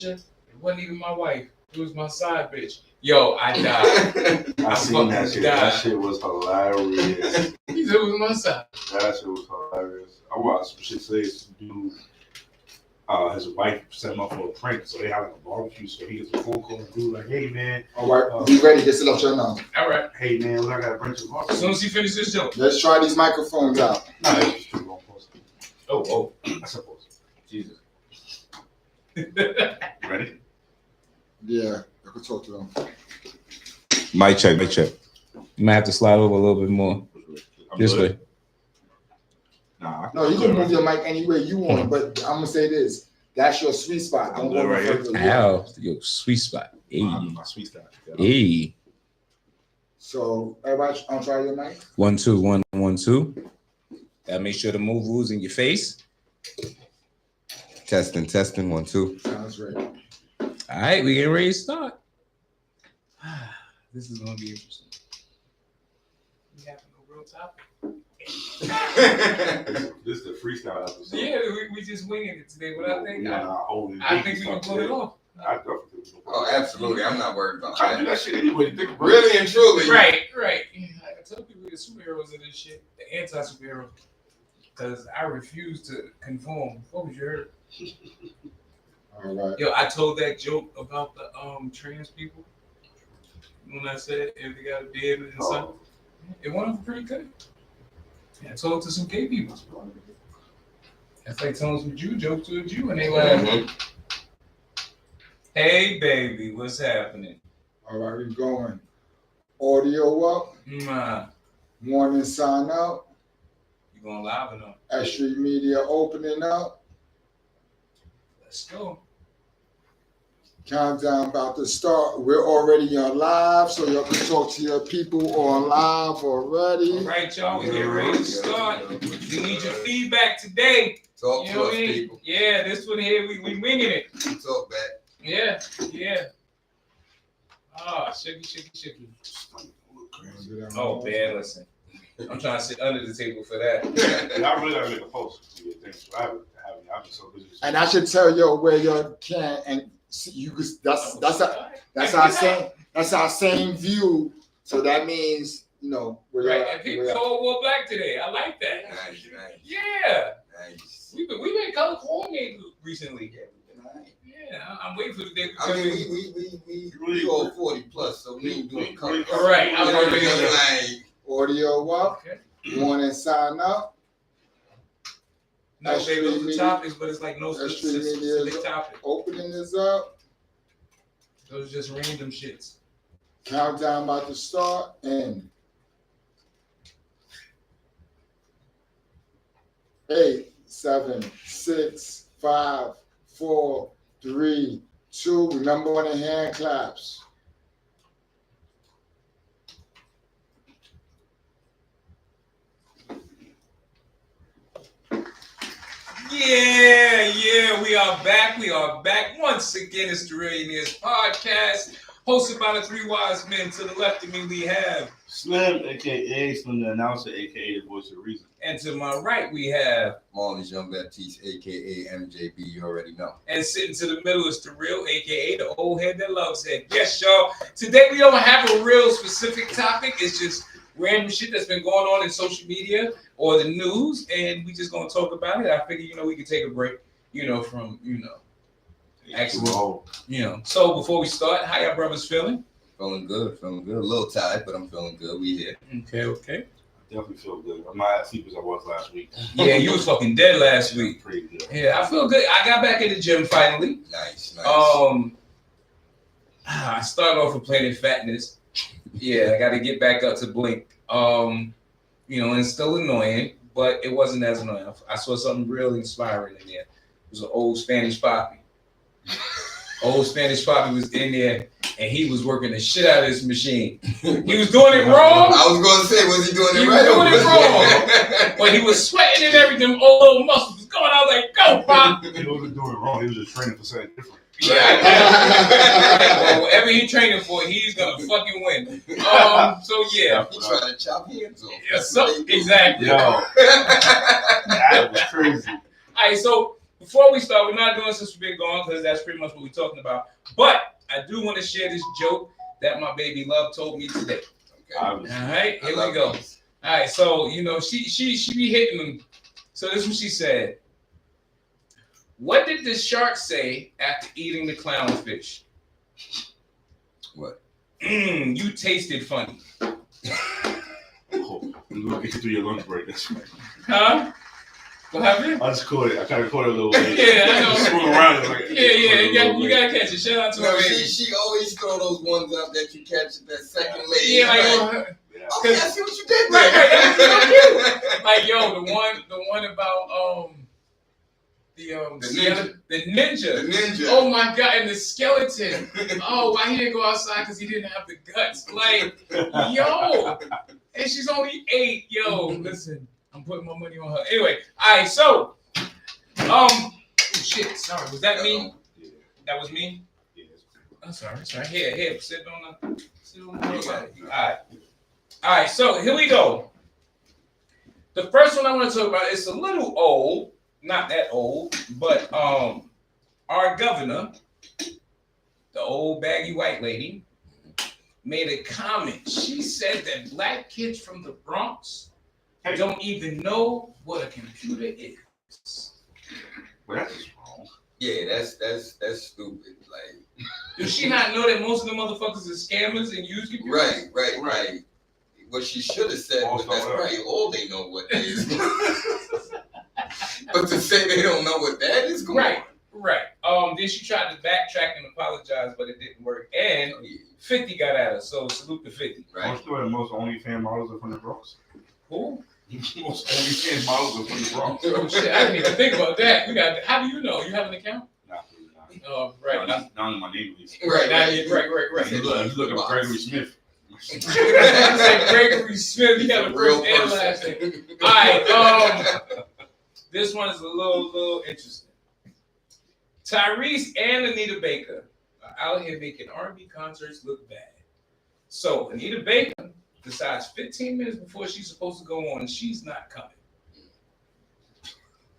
It wasn't even my wife. It was my side bitch. Yo, I died. I seen that shit. That shit was hilarious. He said it was my side. That shit was hilarious. I watched some shit say some dude, his wife set him up for a prank, so they had like a barbecue, so he gets a phone call and dude like, hey man. All right, you ready? Get it up your now. All right. Hey man, I got a bunch of barbecue. As soon as he finishes this joke. Let's try these microphones out. Nah, that's just too long. Oh. I suppose. Jesus. Ready? Yeah, I can talk to them. Mic check. You might have to slide over a little bit more. This way. Nah. No, you can move your mic any way you want, but I'm gonna say this. That's your sweet spot. I'm going right further. Ow, your sweet spot. Hey. My sweet spot. Hey. So everybody, I'll try your mic. 1 2 1 1 2. Gotta make sure the move rules in your face. Testing, 1 2. Sounds great. All right, we getting ready to start. This is gonna be interesting. We have no real topic. This is the freestyle episode. Yeah, we just winging it today, but I think I think we can pull it off. I definitely can. Oh, absolutely. I'm not worried about I do that. that shit anyway. Think about Really and truly. Right. Yeah, I tell people we're the superheroes of this shit, the anti-superheroes, because I refuse to conform. What was your? All right. Yo, I told that joke about the trans people when I said if they got a beard and something. It went over pretty good. Yeah, I told it to some gay people. That's like telling some Jew jokes to a Jew and they laugh. Hey baby, what's happening? All right, we're going. Audio up. Morning sign out. You going live or no? S.STREET Media opening up. Let's go. Countdown about to start. We're already on live, so y'all can talk to your people on live already. All right, y'all, we get ready to start. We need your feedback today. Talk You to know us, what I mean? people. Yeah, this one here, we winging it. Talk back. Yeah. Oh, shaky. Oh, man, listen. I'm trying to sit under the table for that. I really gotta make a post. Thanks for having me. I've been so busy. And I should tell you where you can and see, you could. That's our same view. So that means we're Right, and people all wore black today. I like that. Nice. Yeah. Nice. We've been color coordinated recently. Nice. Yeah, I'm waiting for the day. I mean, we all 40 plus, so we ain't doing color. All right, I'm already on that. audio up. Okay. Morning sign up. No, they look for topics, but it's like no specific topic. Opening this up. Those are just random shits. Countdown about to start and 8, 7, 6, 5, 4, 3, 2. Remember on the hand claps. Yeah, we are back. Once again, it's the Reallionaires Podcast, hosted by the three wise men. To the left of me, we have Slim, aka Slim the Announcer, aka the Voice of Reason. And to my right, we have Marley Jean-Baptiste, aka MJB, you already know. And sitting to the middle is the real, aka the old head that loves head. Yes, y'all. Today we don't have a real specific topic. It's just random shit that's been going on in social media or the news, and we just gonna talk about it. I figure, we could take a break, from, actually, So before we start, how y'all brothers feeling? Feeling good. A little tired, but I'm feeling good. We here. Okay. I definitely feel good. I'm not as sleep as I was last week. Yeah, you was fucking dead last week. Pretty good. Yeah, I feel good. I got back in the gym finally. Nice. I started off with Planet Fatness. Yeah, I got to get back up to Blink. And it's still annoying, but it wasn't as annoying. I saw something really inspiring in there. It was an old Spanish poppy. Old Spanish poppy was in there, and he was working the shit out of this machine. He was doing it wrong. I was going to say, was he doing it He right? was doing it wrong. But he was sweating and everything. Old little muscles was going. I was like, go, Pop. He wasn't doing it wrong. He was just training for something different. Yeah. Well, whatever he's training for, he's going to fucking win. So, yeah. He trying to chop hands off. Exactly. Yo. That was crazy. All right, so before we start, we're not doing since we've been gone because that's pretty much what we're talking about. But I do want to share this joke that my baby love told me today. Okay. All right, here we go. All right, so she be hitting them. So this is what she said. What did the shark say after eating the clownfish? What? You tasted funny. Oh, I'm gonna get you through your lunch break. That's right. Huh? What happened? I just caught it. I tried to caught it a little bit. Yeah, I know. Swung around. It's like, You gotta catch it. Shout out to No, her. she always throw those ones up that you catch at that second lady. Yeah, like, okay, I see what you did right, there. like yo, the one about the ninja. Oh my god, and the skeleton. Oh, why he didn't go outside because he didn't have the guts. Like, yo, and she's only 8. Yo, listen, I'm putting my money on her. Anyway, all right, so, oh, shit, sorry, was that me? Yeah. That was me. Yeah. I'm sorry. Here, sit on the. All right, so here we go. The first one I want to talk about is a little old, not that old, but our governor, the old baggy white lady, made a comment. She said that black kids from the Bronx don't even know what a computer is. Well, that's just wrong. Yeah, that's stupid. Like, Does she not know that most of the motherfuckers are scammers and use computers? Right. What she should have said was that's probably all they know what it is. But to say they don't know what that is, Right. Then she tried to backtrack and apologize, but it didn't work. And 50 got at her, so salute to 50. Right. I'm sure most OnlyFans models are from the Bronx. Who? Most OnlyFans models are from the Bronx. Oh shit, I didn't even think about that. How do you know? You have an account? Not. Oh, right. Not in my name, please. Right. You look up Gregory Smith. Say Gregory Smith. You got a real first and last name. All right. This one is a little interesting. Tyrese and Anita Baker are out here making R&B concerts look bad. So Anita Baker decides 15 minutes before she's supposed to go on, she's not coming.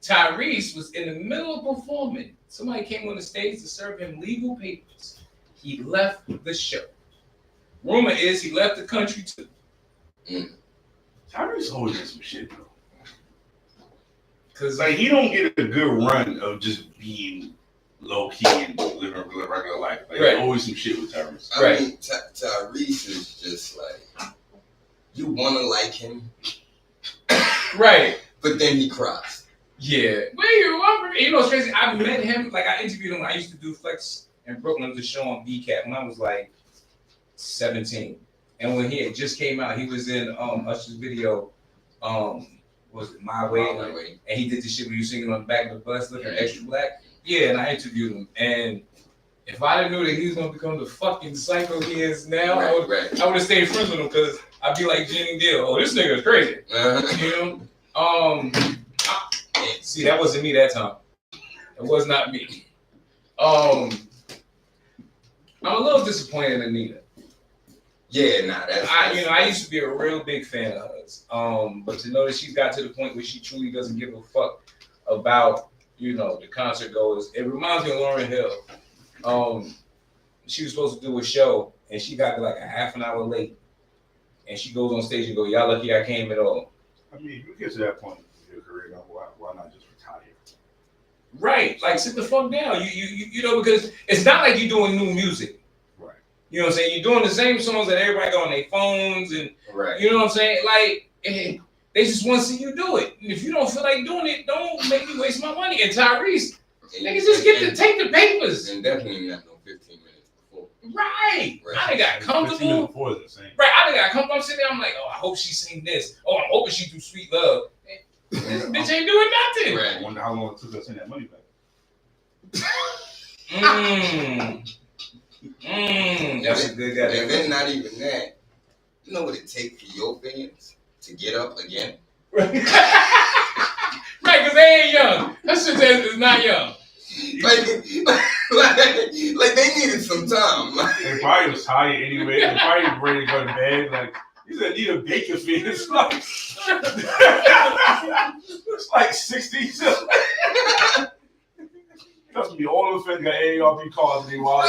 Tyrese was in the middle of performing. Somebody came on the stage to serve him legal papers. He left the show. Rumor is he left the country too. Tyrese always does some shit though. Cause Like he don't get a good run of just being low key and living a regular life. Like Right. always some shit with Tyrese. I mean, Tyrese is just like, you want to like him, right. but then he cries. Yeah. Well, you know what's crazy? I met him, like I interviewed him. I used to do Flex in Brooklyn, the show on VCAT when I was like 17. And when he had just came out, he was in Usher's video, was it My Way? And he did the shit where you singing on the back of the bus looking extra black. Yeah, and I interviewed him. And if I didn't know that he was gonna become the fucking psycho he is now, I would have stayed friends with him because I'd be like Jenny Deal. Oh, this nigga is crazy. You know? See, that wasn't me that time. It was not me. I'm a little disappointed in Anita. Yeah, nah, that's I used to be a real big fan of hers. But to know that she's got to the point where she truly doesn't give a fuck about, the concert goers. It reminds me of Lauryn Hill. She was supposed to do a show and she got there like a half an hour late. And she goes on stage and goes, "Y'all lucky I came at all." I mean, if you get to that point in your career, why not just retire? Right, like sit the fuck down. Because it's not like you're doing new music. Right. You know what I'm saying? You're doing the same songs that everybody got on their phones and you know what I'm saying? Like they just want to see you do it. And if you don't feel like doing it, don't make me waste my money. And Tyrese, niggas just take the papers. And definitely not no 15 minutes before. Right. I done got 15 comfortable. minutes before is insane. Right. I done got comfortable. I'm sitting there. I'm like, oh, I hope she sing this. Oh, I'm hoping she do Sweet Love. This bitch ain't doing nothing. Right. I wonder how long it took us to send that money back. That's a good guy. And then not even that. You know what it takes for your fans to get up again? Right, because they ain't young. That shit is not young. Like they needed some time. They probably was tired anyway. They probably was ready to go to bed. Like, you said, need a Baker fan. It's like 60. Trust me, all of the feds got AARP cards in their wallet.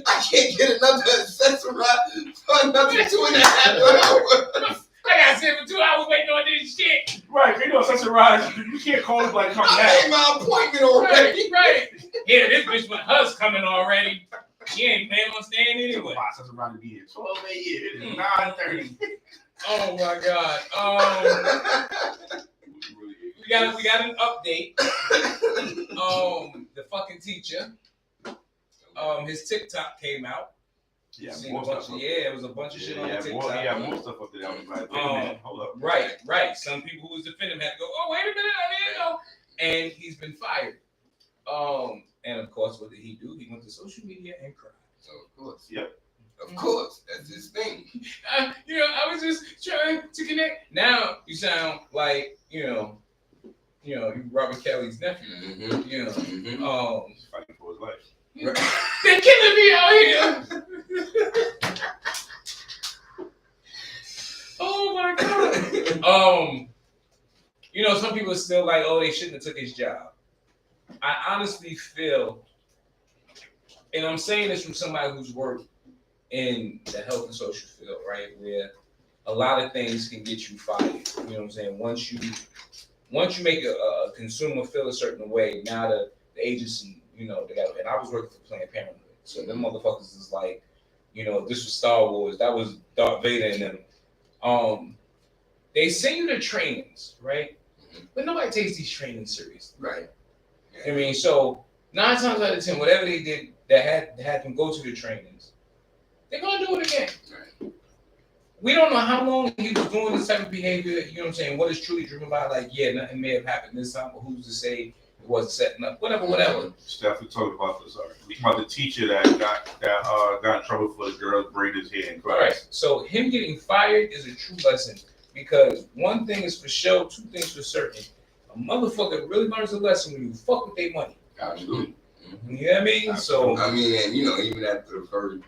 I can't get another accessorized for another 2.5 hours. I got to sit for 2 hours waiting on this shit. Right, they don't accessorize. You can't call it like come I back. made my appointment already. Right. Yeah, this bitch with hers coming already. He ain't planning on staying anyway. Accessorize the year. 12 years. It is 9:30. Oh my God. We got an update. The fucking teacher. His TikTok came out. Yeah, it was a bunch of shit on TikTok. More stuff up there. I was like, wait a minute, hold up. Right. Some people who was defending him had to go, oh, wait a minute, I didn't know. And he's been fired. And of course, what did he do? He went to social media and cried. So of course. Yep. Of course. That's his thing. I was just trying to connect. Now you sound like, you Robert Kelly's nephew. Mm-hmm. He's fighting for his life. Right. They're killing me out here. Oh my God. Some people are still like, oh, they shouldn't have took his job. I honestly feel, and I'm saying this from somebody who's worked in the health and social field, right, where a lot of things can get you fired. You know what I'm saying? Once you make a consumer feel a certain way, now the agency, they got. And I was working for Planned Parenthood, so them motherfuckers is like, this was Star Wars, that was Darth Vader and them. They send you to trainings, right? But nobody takes these trainings seriously. Right. I mean, so 9 times out of 10, whatever they did that had them go to the trainings, they're gonna do it again. Right. We don't know how long he was doing this type of behavior. You know what I'm saying? What is truly driven by, like, yeah, nothing may have happened this time, but who's to say it wasn't setting up? Whatever. Steph, we talked about this already. We talked about the teacher that got in trouble for the girl braiding his hair and cried. All right. So him getting fired is a true lesson, because one thing is for sure, 2 things for certain. A motherfucker really learns a lesson when you fuck with their money. Absolutely. Mm-hmm. You know what I mean? So I mean, and even after the first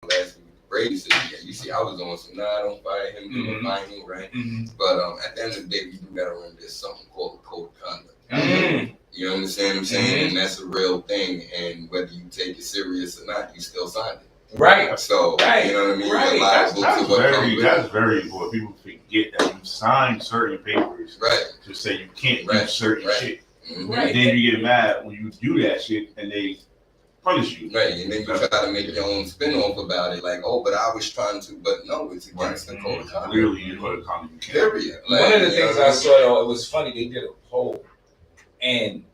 last week, Brady said, you see, I was on some, I don't fire him, fire him, right? Mm-hmm. But at the end of the day, we do gotta remember there's something called a code of conduct. Mm-hmm. You understand what I'm saying? Mm-hmm. And that's a real thing. And whether you take it serious or not, you still signed it. Right. So, you know what I mean? Right. That's very important. People forget that you sign certain papers to say you can't do certain shit. Mm-hmm. Right. And then you get mad when you do that shit and they punish you. Right. And then you try to make your own spin-off about it. Like, oh, but I was trying to. But no, it's against the code of conduct. Clearly, you code of conduct. Period. One of the things I saw, it was funny, they did a poll. And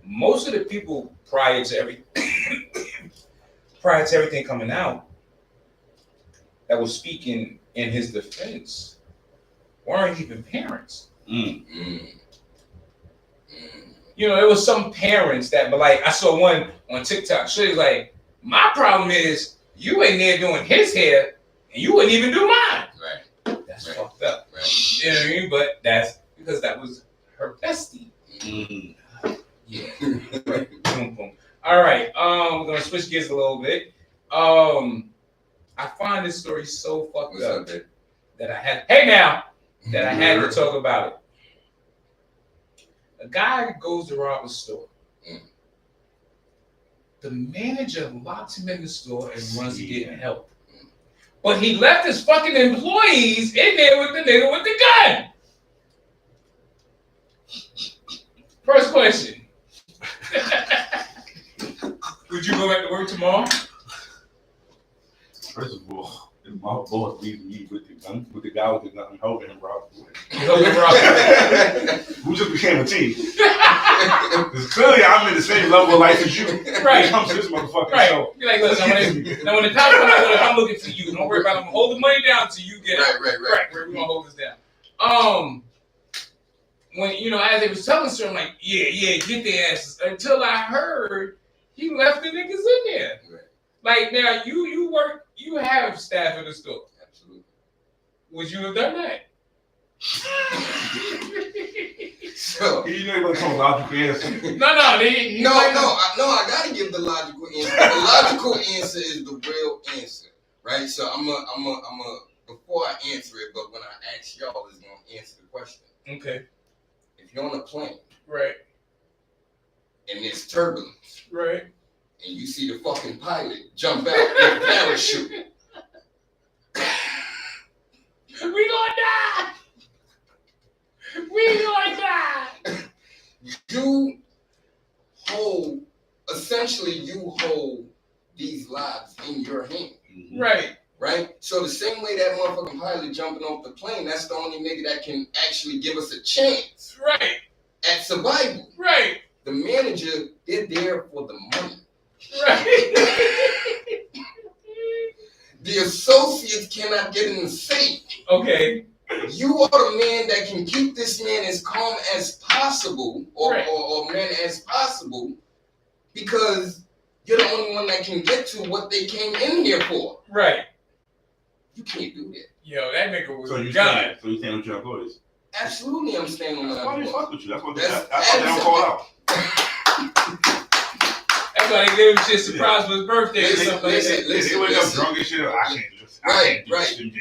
most of the people prior to everything coming out that was speaking in his defense weren't even parents. It was some parents that, but like, I saw one on TikTok. She was like, my problem is you ain't there doing his hair and you wouldn't even do mine. Right. That's fucked up. Right. You know what I mean? But that's because that was her bestie. Mm-hmm. Yeah. Right. Boom, boom. All right. We're gonna switch gears a little bit. I find this story so fucked up that I had. Hey, now that I had to talk about it. A guy goes to rob a store. The manager locks him in the store and runs to get help. But he left his fucking employees in there with the nigga with the gun. First question. Would you go back to work tomorrow? First of all, if my boss leaves me with the gun, with the guy with the gun, I'm helping him rob. We just became a team. Because clearly I'm in the same level of life as you. Right. When it comes to this motherfucker. Right. So, you're like, listen, now when the cops come out, I'm looking for you. Don't worry about it. I'm going to hold the money down until you get it. Right. We're going to hold this down. When, as they was telling her, I'm like, yeah, get their asses. Until I heard he left the niggas in there. Right. Like, now, you have staff in the store. Absolutely. Would you have done that? So, you know you're going to come logical answer. No, I got to give the logical answer. The logical answer is the real answer, right? So, I'm before I answer it, but when I ask y'all, it's going to answer the question. Okay. If you're on a plane, right, and there's turbulence. Right. And you see the fucking pilot jump out with a parachute. We gonna die. We gonna die. You hold these lives in your hand. Right. Right? So the same way that motherfucking pilot jumping off the plane, that's the only nigga that can actually give us a chance. Right. At survival. Right. The manager, they're there for the money. Right. The associates cannot get in the safe. Okay. You are the man that can keep this man as calm as possible, or men as possible, because you're the only one that can get to what they came in here for. Right. You can't do that. Yo, that nigga was so you God. So you stand with your employees? Absolutely, I'm standing on That's my why they employees. fuck with you. That's what they don't call out. That's why they gave him shit surprise for his birthday or something like that. They wake up drunk and shit. I can't do this. Right. And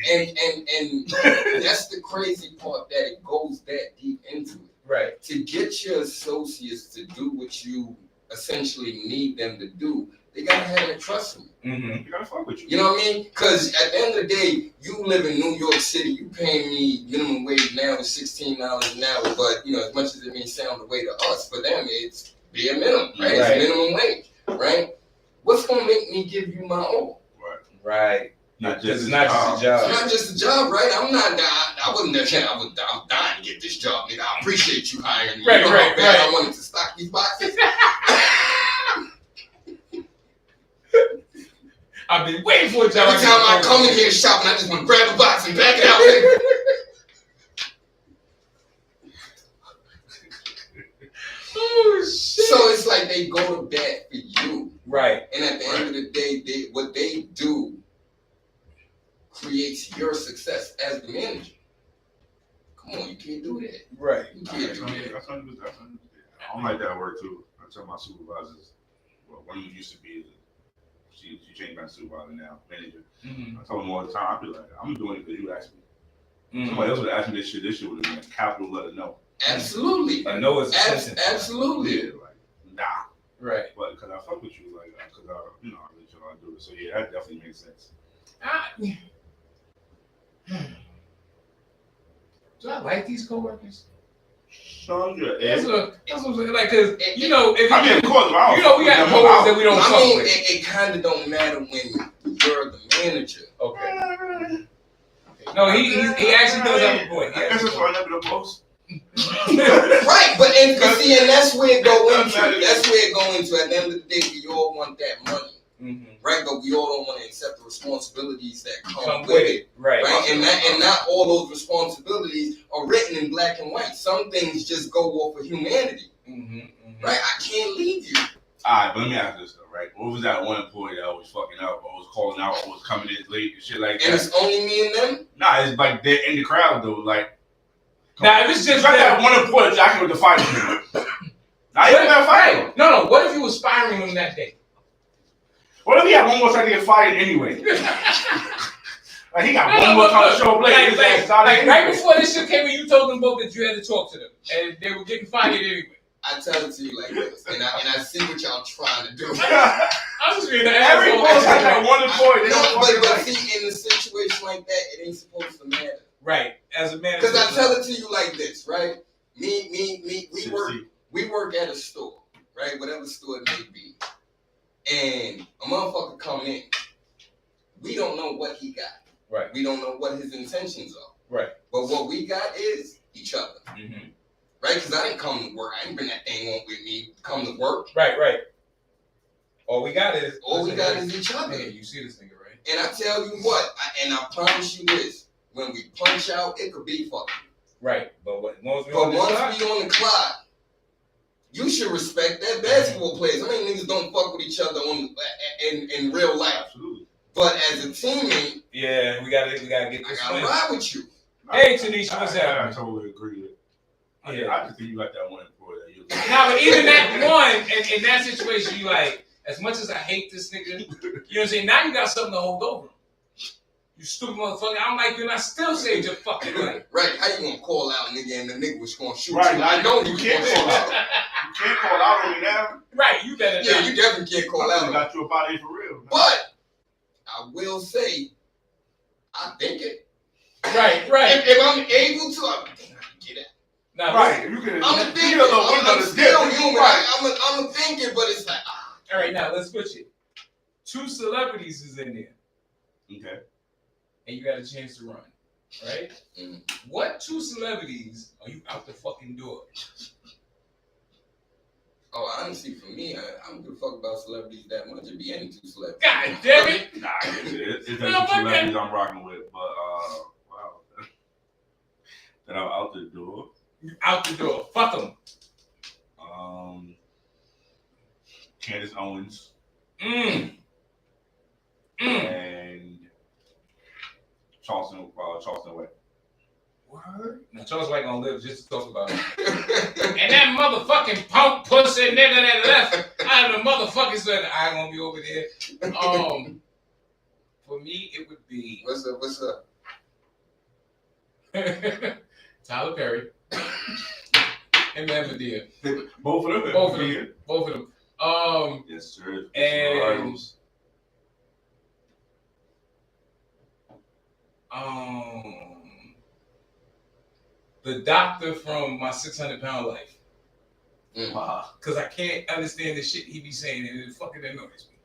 that's the crazy part, that it goes that deep into it. Right. To get your associates to do what you essentially need them to do, they gotta have that trust in you. Mm-hmm. You gotta fuck with you. You know what I mean? Because at the end of the day, you live in New York City. You paying me minimum wage now is $16 an hour, but you know, as much as it may sound the way to us, for them it's bare minimum, right? It's minimum wage, right? What's gonna make me give you my all? Right. Not It's just not just a job. It's not just a job, right? I'm dying to get this job, nigga. I appreciate you hiring me. Right, you know right, how bad right. I wanted to stock these boxes. I've been waiting for a job. Every time I come in here shopping, I just want to grab a box and back it out, nigga. Oh, shit. So it's like they go to bat for you. Right. And at the end of the day, what they do creates your success as the manager. Come on, you can't do that. Right. You can't do that. I don't like that word too. I tell my supervisors, well, one of them used to be, she changed my supervisor now, manager. Mm-hmm. I tell them all the time, I be like, I'm doing it because you asked me. Mm-hmm. Somebody else would ask me this shit would have been a capital letter no. Absolutely. I know it's a sentence. Absolutely. Yeah, like, nah. Right. But because I fuck with you, like, because I really try to do it. So yeah, that definitely makes sense. Do I like these coworkers? So yeah, That's what I'm saying. Like, cause you know, if I mean, of course, we got coworkers that we don't fuck with. It kind of don't matter when you're the manager. Okay. No, he actually does have a point. I guess that's why I never the most. Right, but and that's where it go into. That's where it go into. At the end of the day, we all want that money. Mm-hmm. Right, but we all don't want to accept the responsibilities that come with it. Right. And not all those responsibilities are written in black and white. Some things just go off of humanity. Mm-hmm, mm-hmm. Right? I can't leave you. Alright, but let me ask this though, right? What was that one employee that was fucking out, or was calling out, or was coming in late and shit like that? And it's only me and them? Nah, it's like they're in the crowd though, like. Nah, if it's just that one employee jacking with the fight. Now you got to fight. No. What if you was firing him that day? What if he had one more time to get fired anyway? Like he got one more time to show up late. Like right before this shit came in, you told them both that you had to talk to them, and they were getting fired anyway. I tell it to you like this, and I see what y'all trying to do. I'm just being an every asshole. boss has got one employee. But see, in a situation like that, it ain't supposed to matter. Right, as a manager. Because I tell it to you like this, right? We work at a store, right? Whatever store it may be. And a motherfucker come in. We don't know what he got. Right. We don't know what his intentions are. Right. But what we got is each other. Mm-hmm. Right? Because I didn't come to work. I didn't bring that thing on with me to come to work. Right. All we got is each other. Hey, you see this nigga, right? And I tell you what, I promise you this. When we punch out, it could be fucking. Right. But once we on the clock, you should respect that basketball players. I mean, niggas don't fuck with each other in real life. Absolutely. But as a teammate, yeah, we gotta get this. I gotta ride with you. Hey, Tanisha, what's happening? I totally agree with it. Yeah. I just think you got that one employee that you. Now, but even that one, in that situation, you like, as much as I hate this nigga, you know what I'm saying? Now you got something to hold over him. You stupid motherfucker. I don't like you, and I still saved your fucking life. Right? How you gonna call out, nigga, and the nigga was gonna shoot Right, you? now I know you you can't can't call call out. out. You can't call out on me now. Right, you better Yeah, not. you definitely can't call out. I got you up out of here for real. But I will say, I think it. Right. If I'm able to, I think I can get it. Now, Right, you can. I'm thinking. I'm still human. Right. I'm thinking, but it's like. all right, now let's switch it. 2 celebrities is in there, Okay. and you got a chance to run, right? Mm. What 2 celebrities are you out the fucking door? Oh, honestly, for me, I don't give a fuck about celebrities that much. It'd be any 2 celebrities. God damn it! Nah, it's the No, fuck celebrities I'm rocking with, but wow. That I'm out the door. You out the door. Fuck them. Candace Owens and Charleston White. Word? Now Charles White gonna live just to talk about it. And that motherfucking punk pussy nigga that left out of the motherfucking son, I gonna be over there. For me, it would be What's up? Tyler Perry and Medea. Both of them. Both of them. Yes, sir. And the doctor from My 600-Pound Life. Wow. Cause I can't understand the shit he be saying, and it fucking annoys me.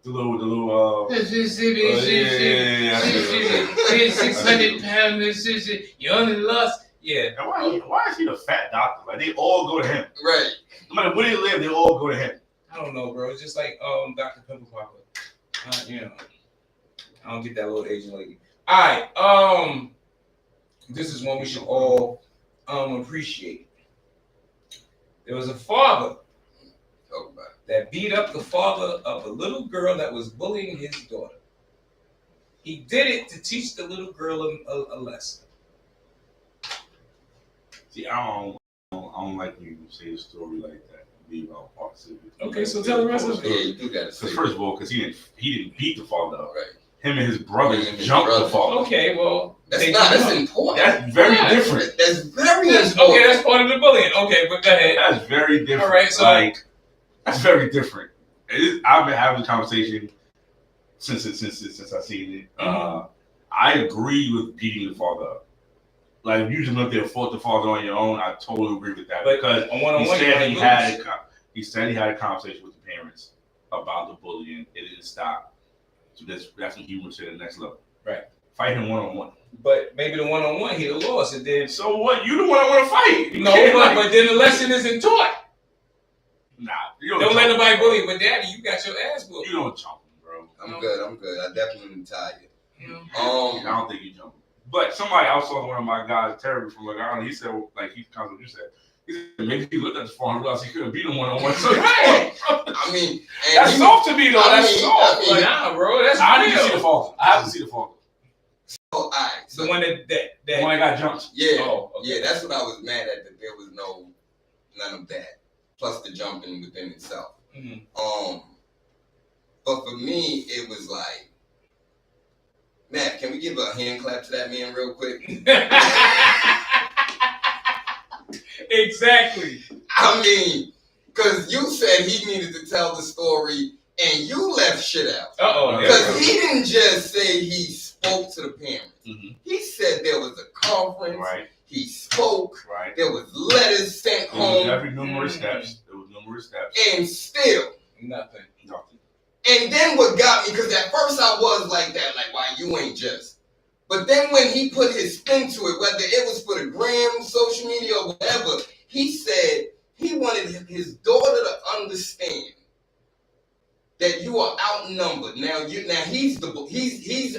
The little 600-pound. You only lost. Yeah. And why is he the fat doctor? Like, they all go to him. Right. No matter where they live, they all go to him. I don't know, bro. It's just like Dr. Pimple Popper. You know, I don't get that little Asian lady. All right. This is one we should all appreciate. There was a father that beat up the father of a little girl that was bullying his daughter. He did it to teach the little girl a lesson. See, I don't like when you say a story like that. Be about parts of it. Okay, so tell the rest of Yeah, it. you do gotta say. Because first of all, because he didn't beat the father up. Right. Him and his brother Him and his jumped the brother. father. Okay, well, That's important. That's very different. That's very important. Okay, that's part of the bullying. Okay, but go ahead. That's very different. All right, so that's very different. I've been having a conversation since I seen it. I agree with beating the father up. Like, if you just look there and fought the father on your own, I totally agree with that. But because on one-on-one, he said he had a conversation with the parents about the bullying. It didn't stop. So that's when he went to the next level. Right. Fight him one-on-one. But maybe the one-on-one, he'd have lost. And then, So what? You the one I want to fight. no, but then the lesson isn't taught. Nah. Don't let nobody bully you. But daddy, you got your ass whooped. You don't jump him, bro. I'm good. I definitely am tired. I don't think you jump him. But somebody else saw one of my guys, Terry from Long Island, he said, like, he kind of what you said. He said, maybe he looked at the farm and realized he couldn't beat him one-on-one. So, Right. I mean, that's soft to me, though. That's soft. Like, nah, bro, that's I real. need to see the father. I have to see the father. all right. So The one that The one that got jumped. yeah, Oh, okay. yeah, that's what I was mad at. That there was none of that. Plus the jumping within itself. Mhm. But for me, it was like, Matt, can we give a hand clap to that man real quick? Exactly. I mean, because you said he needed to tell the story, and you left shit out. Uh-oh. Because he didn't just say he spoke to the parents. Mm-hmm. He said there was a conference. Right. He spoke. Right. There was letters sent There was home. numerous steps. And still. Nothing. And then what got me, because at first I was like that, like, why you ain't just. But then when he put his spin to it, whether it was for the gram, social media, or whatever, he said he wanted his daughter to understand that you are outnumbered. Now he's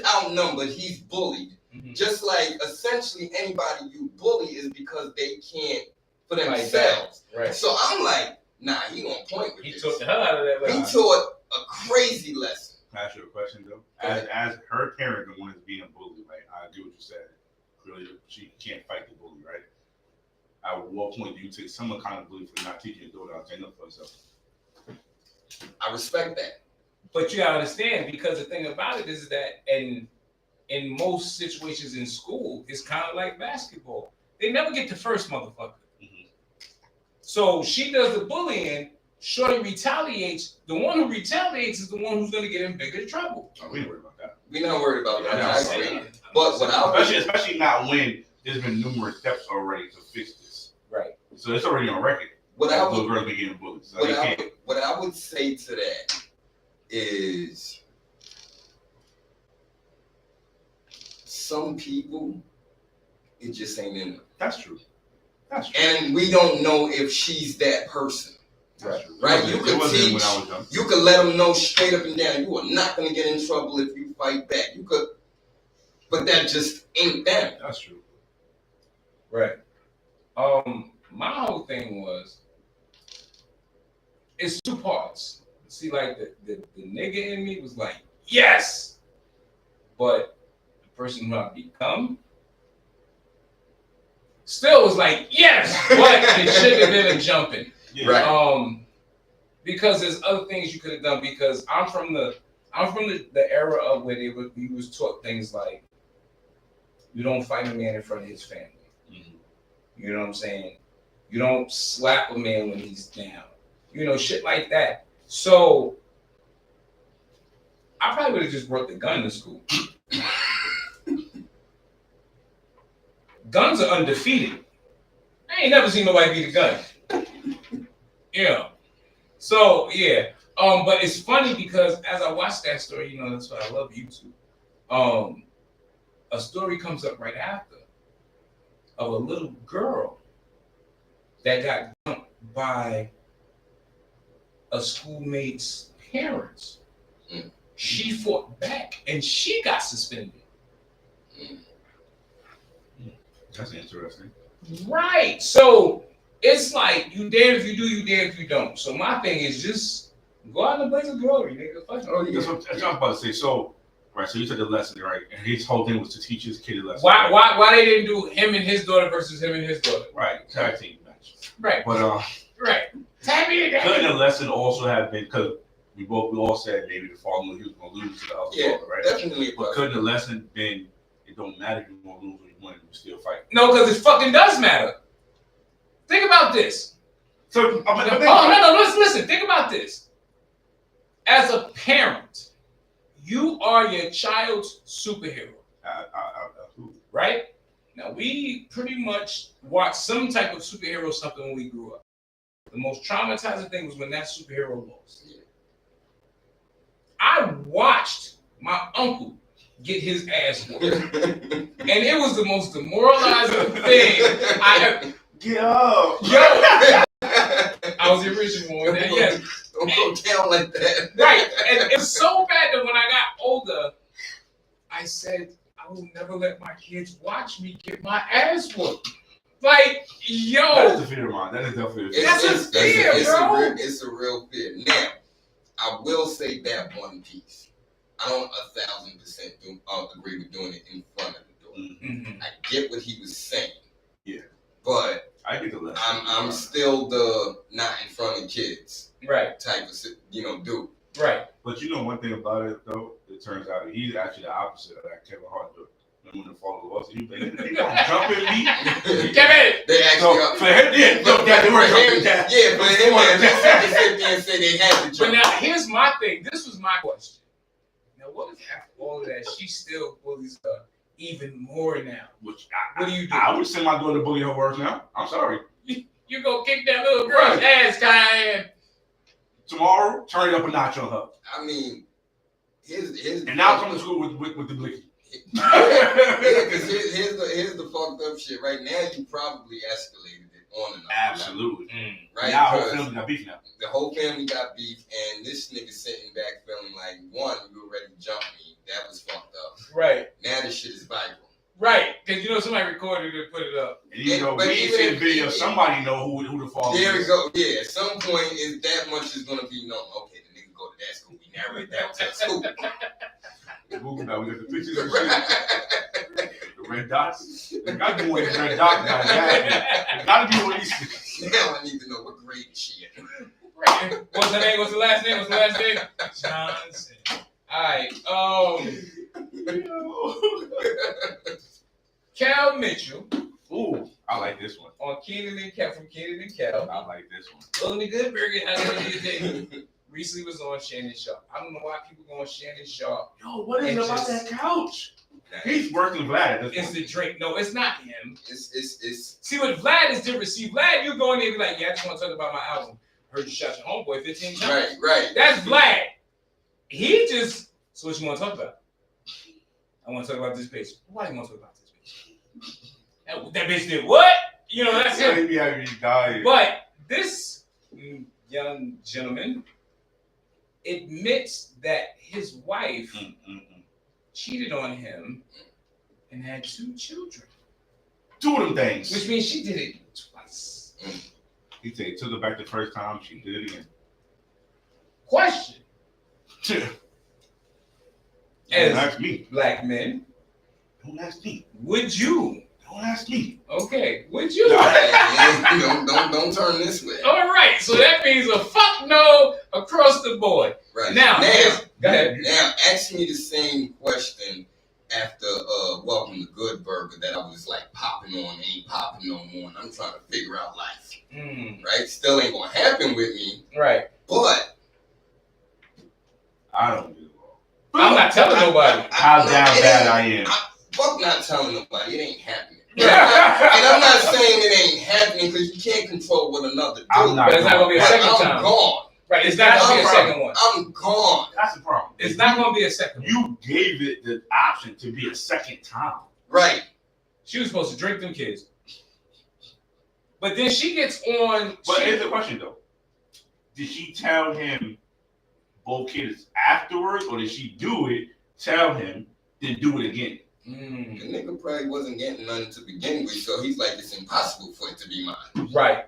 outnumbered, he's bullied. Mm-hmm. Just like essentially anybody you bully is because they can't for themselves. Right. So I'm like, nah, he on point with He this. took the hell out of that. He taught a crazy lesson. Can I ask you a question, though? As her parent, the one that's being bullied, like, I do what you said. Clearly, she can't fight the bully, right? At what point do you take some accountability for not teaching your daughter how to stand up for herself? I respect that. But you gotta understand, because the thing about it is that in in most situations in school is kind of like basketball. They never get the first motherfucker. Mm-hmm. So she does the bullying. Shorty retaliates. The one who retaliates is the one who's going to get in bigger trouble. Oh, we ain't worried about that. We're not worried about that. I agree. But what especially not when there's been numerous steps already to fix this. Right. So it's already on record. What I would, girls be getting bullied. So what I would say to that is some people, it just ain't in them. That's true. That's true. And we don't know if she's that person. Right. Right. You could teach. You could let them know straight up and down. You are not going to get in trouble if you fight back. You could, but that just ain't them. That's true. Right. My whole thing was, it's two parts. See, like the nigga in me was like, yes, but the person who I become still was like, yes, but it should have been a jumping. Yeah. Right. Because there's other things you could have done. Because I'm from the era of where we was taught things like, you don't fight a man in front of his family. Mm-hmm. You know what I'm saying? You don't slap a man when he's down. You know, shit like that. So I probably would have just brought the gun to school. Guns are undefeated. I ain't never seen nobody beat a gun. Yeah. So yeah. But it's funny because as I watch that story, you know, that's why I love YouTube. A story comes up right after of a little girl that got dumped by a schoolmate's parents. Mm. She fought back and she got suspended. Mm. That's interesting. Right. So it's like you damn if you do, you damn if you don't. So my thing is just go out in the blaze of glory, nigga. Fuck that's what I was about to say. So right, so you took the lesson, right? And his whole thing was to teach his kid a lesson. Why they didn't do him and his daughter versus him and his daughter? Right, tag team match. Right. But right. Tag me today. Couldn't the lesson also have been because we all said maybe the father knew he was gonna lose to the other father, right? Definitely. But couldn't the lesson been it don't matter if you're gonna lose or you win, you still fight? No, because it fucking does matter. Think about this. So listen. Think about this. As a parent, you are your child's superhero. Right? Now, we pretty much watched some type of superhero stuff when we grew up. The most traumatizing thing was when that superhero lost. Yeah. I watched my uncle get his ass whooped. And it was the most demoralizing thing I ever... Yo! I was the original one. Yes. Don't go down like that. Right. And it's so bad that when I got older, I said, I will never let my kids watch me get my ass whooped. Like, yo. That is a fear of mine. That is definitely a fear. That's a fear, bro. It's a real fear. Now, I will say that one piece. I don't 1,000% agree with doing it in front of the door. Mm-hmm. I get what he was saying. Yeah. But I get the lesson. I'm still the not in front of kids. Right. Type of, dude. Right. But you know one thing about it, though? It turns out he's actually the opposite of that Kevin Hart dude. When the father was, he gonna jump at me. Kevin! They actually for him, they were jumping down. Yeah, for him, they sit there and say they had to jump. But now, here's my thing. This was my question. Now, what if after all of that, she still bullies her even more now? What do you do? I would send my daughter to bully her worse now. I'm sorry. You go kick that little girl's ass, Kyle. Tomorrow, turn it up a notch on her. I mean, his and now come to school with the blicky. Because here's the fucked up shit. Right now, you probably escalated it on and on. Absolutely. Right? Now, the whole family got beef now. The whole family got beef, and this nigga sitting back feeling like, one, you already jumped me. That was fucked up. Right. Now this shit is viral. Right. Because, somebody recorded it and put it up. And we ain't seen the video. Somebody know who the father is. There we go. Yeah. At some point, that much is going to be known. Okay, the nigga go to that school. We narrate that to school. Google now. We got the pictures and shit. The red dots. There got to be one of these red dots now. There got to be one of these. Now I need to know what grade is she in. Right. What's her name? What's the last name? Johnson. All right. Cal Mitchell. Ooh, I like this one. On Keenan and Kel from Keenan and Kel. I like this one. Lonely Goodberg recently was on Shannon Sharp. I don't know why people go on Shannon Sharp. Yo, what is it about that couch? He's working Vlad at this It's point. the drink. No, it's not him. It's See, what Vlad is different. See, Vlad, you go in there and be like, yeah, I just want to talk about my album. Heard you shot your homeboy 15 times. right. That's Vlad. He just, so what you want to talk about? I want to talk about this bitch. Why do you want to talk about this bitch? That bitch did what? You know, that's him. Maybe I dying. But this young gentleman admits that his wife cheated on him and had 2 children. 2 of them things. Which means she did it twice. He said he took her back the first time, she did it again. Question. Don't As ask me. black men, Don't ask me. would you? Don't ask me. Okay, would you? Don't turn this way. All right, so that means a fuck no across the board. Right. Now, go ahead. Now, ask me the same question after Welcome to Good Burger that I was like popping on, ain't popping no more, and I'm trying to figure out life. Right? Still ain't gonna happen with me. Right. But I don't give a fuck. I'm not telling nobody. How down bad I am. Fuck not telling nobody. It ain't happening. And I'm not saying it ain't happening because you can't control what another do. I'm not But it's not gonna be a But second I'm time. gone. Right, it's not gonna be a second one. I'm gone. That's the problem. It's not gonna be a second one. You gave it the option to be a second time. Right. She was supposed to drink them kids. But then she gets on. But here's the question though. Did she tell him both kids afterwards, or did she do it, tell him, then do it again? The nigga probably wasn't getting nothing to begin with, so he's like, it's impossible for it to be mine. Right.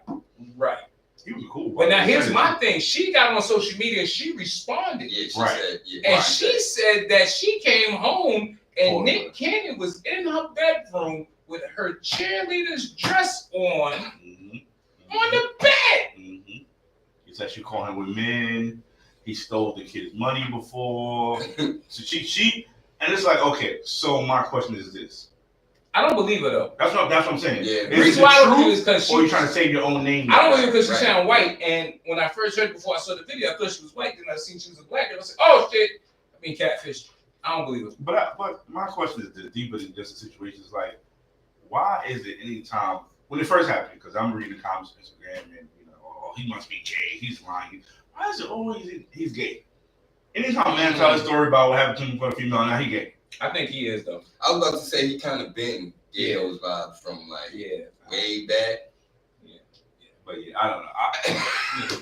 He was cool. But now here's my thing. She got on social media and she responded. Yeah, she Right. said, yeah. And right. she said that she came home and Nick Cannon was in her bedroom with her cheerleader's dress on the bed. He said she called him with men. He stole the kid's money before. So she, and it's like, okay. So my question is this: I don't believe her though. That's what I'm saying. Yeah. The Is reason it why I don't true, believe it is because or you trying to save your own name? I don't believe it because she Right. sound white. And when I first heard it before I saw the video, I thought she was white. Then I seen she was a black girl. I said, oh shit. I mean catfish. I don't believe it. But my question is this, deeper than just the situation. Is like, why is it any time when it first happened? Because I'm reading the comments on Instagram and oh, he must be gay. He's lying. Why is it always he's gay? Anytime a man tells a story about what happened to him for a female, now he gay. I think he is though. I was about to say he kind of been those vibes from like way back. But yeah, I don't know.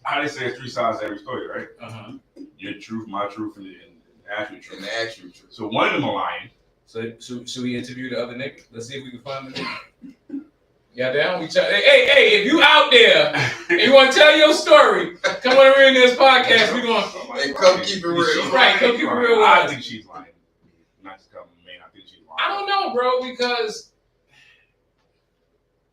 How they say it's 3 sides to every story, right? Your truth, my truth, and the actual truth. And the actual truth. So one of them are lying. So should we interview the other nigga? Let's see if we can find the nigga. Yeah, down. Hey, if you out there and you want to tell your story, come on and read this podcast. We going. Hey, come keep it real. Right, come keep it real. I think she's lying. Not just coming, man. I think she's lying. I don't know, bro, because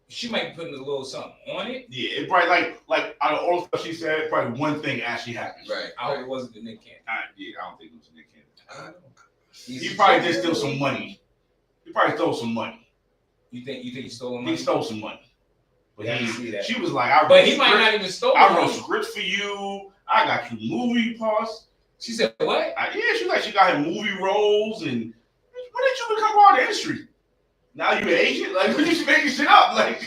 she might be putting a little something on it. Yeah, it probably like out of all the stuff she said, probably one thing actually happened. Right. I hope it wasn't the Nick Cannon. I don't think it was Nick Cannon. He He probably did steal some money. He probably stole some money. You think he stole money? He stole some money. But Yeah, I can see that. she was like, But he might not even stole I wrote money. scripts for you. I got you movie parts. She said, what? She got him movie roles. And when did you become part of the industry? Now you an agent? Like, when you making shit up? Like,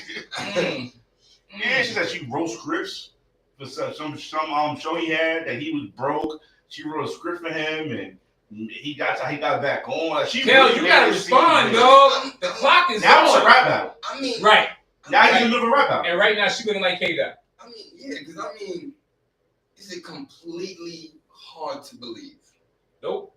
yeah, she said she wrote scripts for some show he had that he was broke. She wrote a script for him, and he got back on. Like, she Kel, really you gotta made it respond, seem dog. The clock is now it's a on. rap battle. I mean, Right. Now he's in the middle of a rap battle. And right now she looking like K-Dot. I mean, yeah, because I mean, is it completely hard to believe? Nope.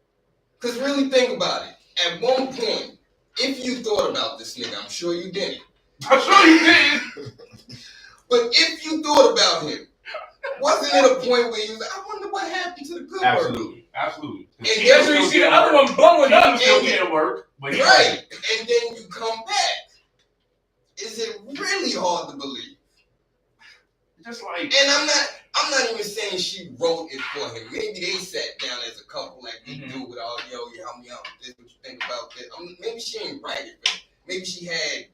Because really think about it. At one point, if you thought about this nigga, I'm sure you didn't. I'm sure he did. But if you thought about him, wasn't it a point where you was like, I wonder what happened to the good work? Absolutely. And That's when you see the other one blowing up. Still getting work, but Right. And then you come back. Is it really hard to believe? Just like, And I'm not even saying she wrote it for him. Maybe they sat down as a couple like they do with all, help me out with this, maybe she ain't write it, but maybe she had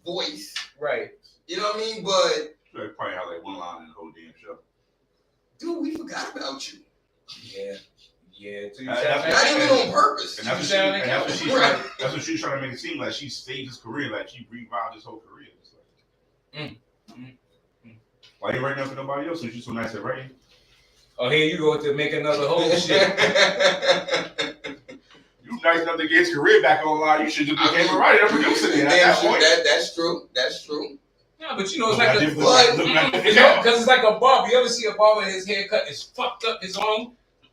voice. Right. You know what I mean? But They probably had like one line in the whole damn show. dude, we forgot about you. Yeah. Yeah. So Not even on purpose. And that's what she's trying to make it seem like. She staged his career, like she revived his whole career. Like, why you writing up for nobody else? Since you so nice at writing. Oh, here you go to make another whole shit. You nice enough to get his career back online. You should just became a writer and producer then. That's true. That's true. Yeah, but you know, it's like because it's like a barber. You ever see a barber, his haircut is fucked up, his own,